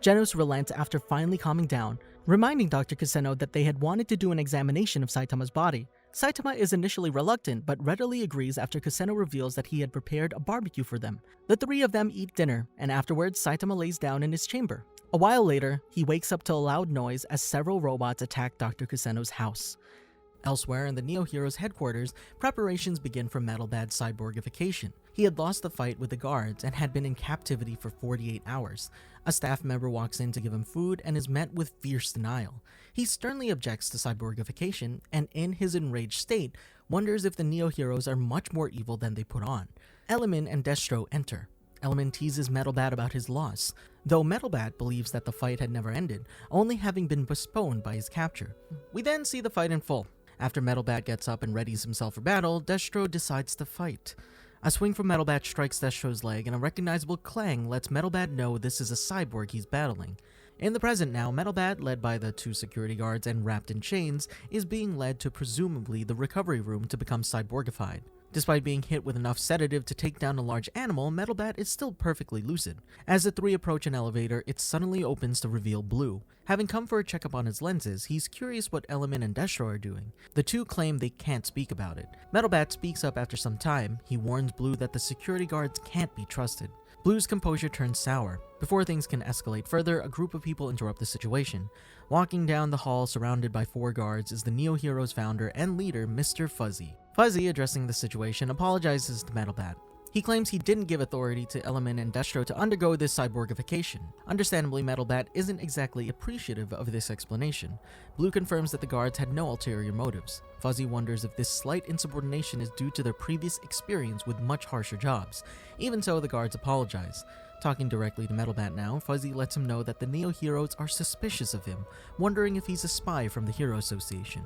Genos relents after finally calming down, reminding Dr. Kuseno that they had wanted to do an examination of Saitama's body. Saitama is initially reluctant, but readily agrees after Kuseno reveals that he had prepared a barbecue for them. The three of them eat dinner, and afterwards Saitama lays down in his chamber. A while later, he wakes up to a loud noise as several robots attack Dr. Kuseno's house. Elsewhere in the Neo Heroes headquarters, preparations begin for Metalbad's cyborgification. He had lost the fight with the guards and had been in captivity for 48 hours. A staff member walks in to give him food and is met with fierce denial. He sternly objects to cyborgification and, in his enraged state, wonders if the Neo Heroes are much more evil than they put on. Elemen and Destro enter. Elemen teases Metalbad about his loss, though Metalbad believes that the fight had never ended, only having been postponed by his capture. We then see the fight in full. After Metalbad gets up and readies himself for battle, Destro decides to fight. A swing from Metalbad strikes Destro's leg, and a recognizable clang lets Metalbad know this is a cyborg he's battling. In the present now, Metalbad, led by the 2 security guards and wrapped in chains, is being led to presumably the recovery room to become cyborgified. Despite being hit with enough sedative to take down a large animal, Metalbad is still perfectly lucid. As the 3 approach an elevator, it suddenly opens to reveal Blue. Having come for a checkup on his lenses, he's curious what Elemen and Destro are doing. The 2 claim they can't speak about it. Metalbad speaks up after some time. He warns Blue that the security guards can't be trusted. Blue's composure turns sour. Before things can escalate further, a group of people interrupt the situation. Walking down the hall surrounded by 4 guards is the Neo Heroes founder and leader, Mr. Fuzzy. Fuzzy, addressing the situation, apologizes to Metalbad. He claims he didn't give authority to Elemen and Destro to undergo this cyborgification. Understandably, Metalbad isn't exactly appreciative of this explanation. Blue confirms that the guards had no ulterior motives. Fuzzy wonders if this slight insubordination is due to their previous experience with much harsher jobs. Even so, the guards apologize. Talking directly to Metalbad now, Fuzzy lets him know that the Neo Heroes are suspicious of him, wondering if he's a spy from the Hero Association.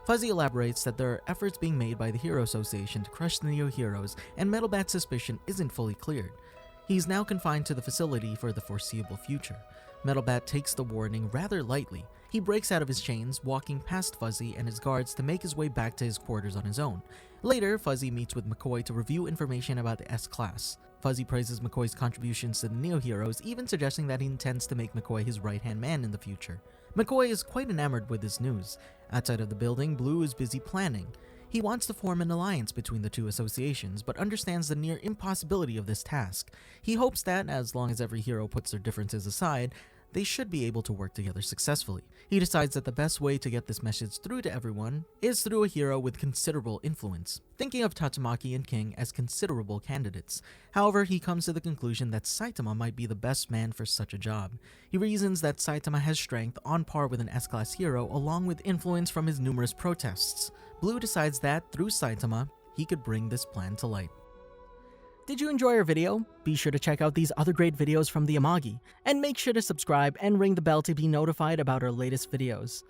Fuzzy elaborates that there are efforts being made by the Hero Association to crush the Neo Heroes, and Metalbad's suspicion isn't fully cleared. He's now confined to the facility for the foreseeable future. Metalbad takes the warning rather lightly. He breaks out of his chains, walking past Fuzzy and his guards to make his way back to his quarters on his own. Later, Fuzzy meets with McCoy to review information about the S-Class. Fuzzy praises McCoy's contributions to the Neo Heroes, even suggesting that he intends to make McCoy his right-hand man in the future. McCoy is quite enamored with this news. Outside of the building, Blue is busy planning. He wants to form an alliance between the 2 associations, but understands the near impossibility of this task. He hopes that, as long as every hero puts their differences aside, they should be able to work together successfully. He decides that the best way to get this message through to everyone is through a hero with considerable influence, thinking of Tatsumaki and King as considerable candidates. However, he comes to the conclusion that Saitama might be the best man for such a job. He reasons that Saitama has strength on par with an S-Class hero, along with influence from his numerous protests. Blue decides that, through Saitama, he could bring this plan to light. Did you enjoy our video? Be sure to check out these other great videos from the Amagi, and make sure to subscribe and ring the bell to be notified about our latest videos.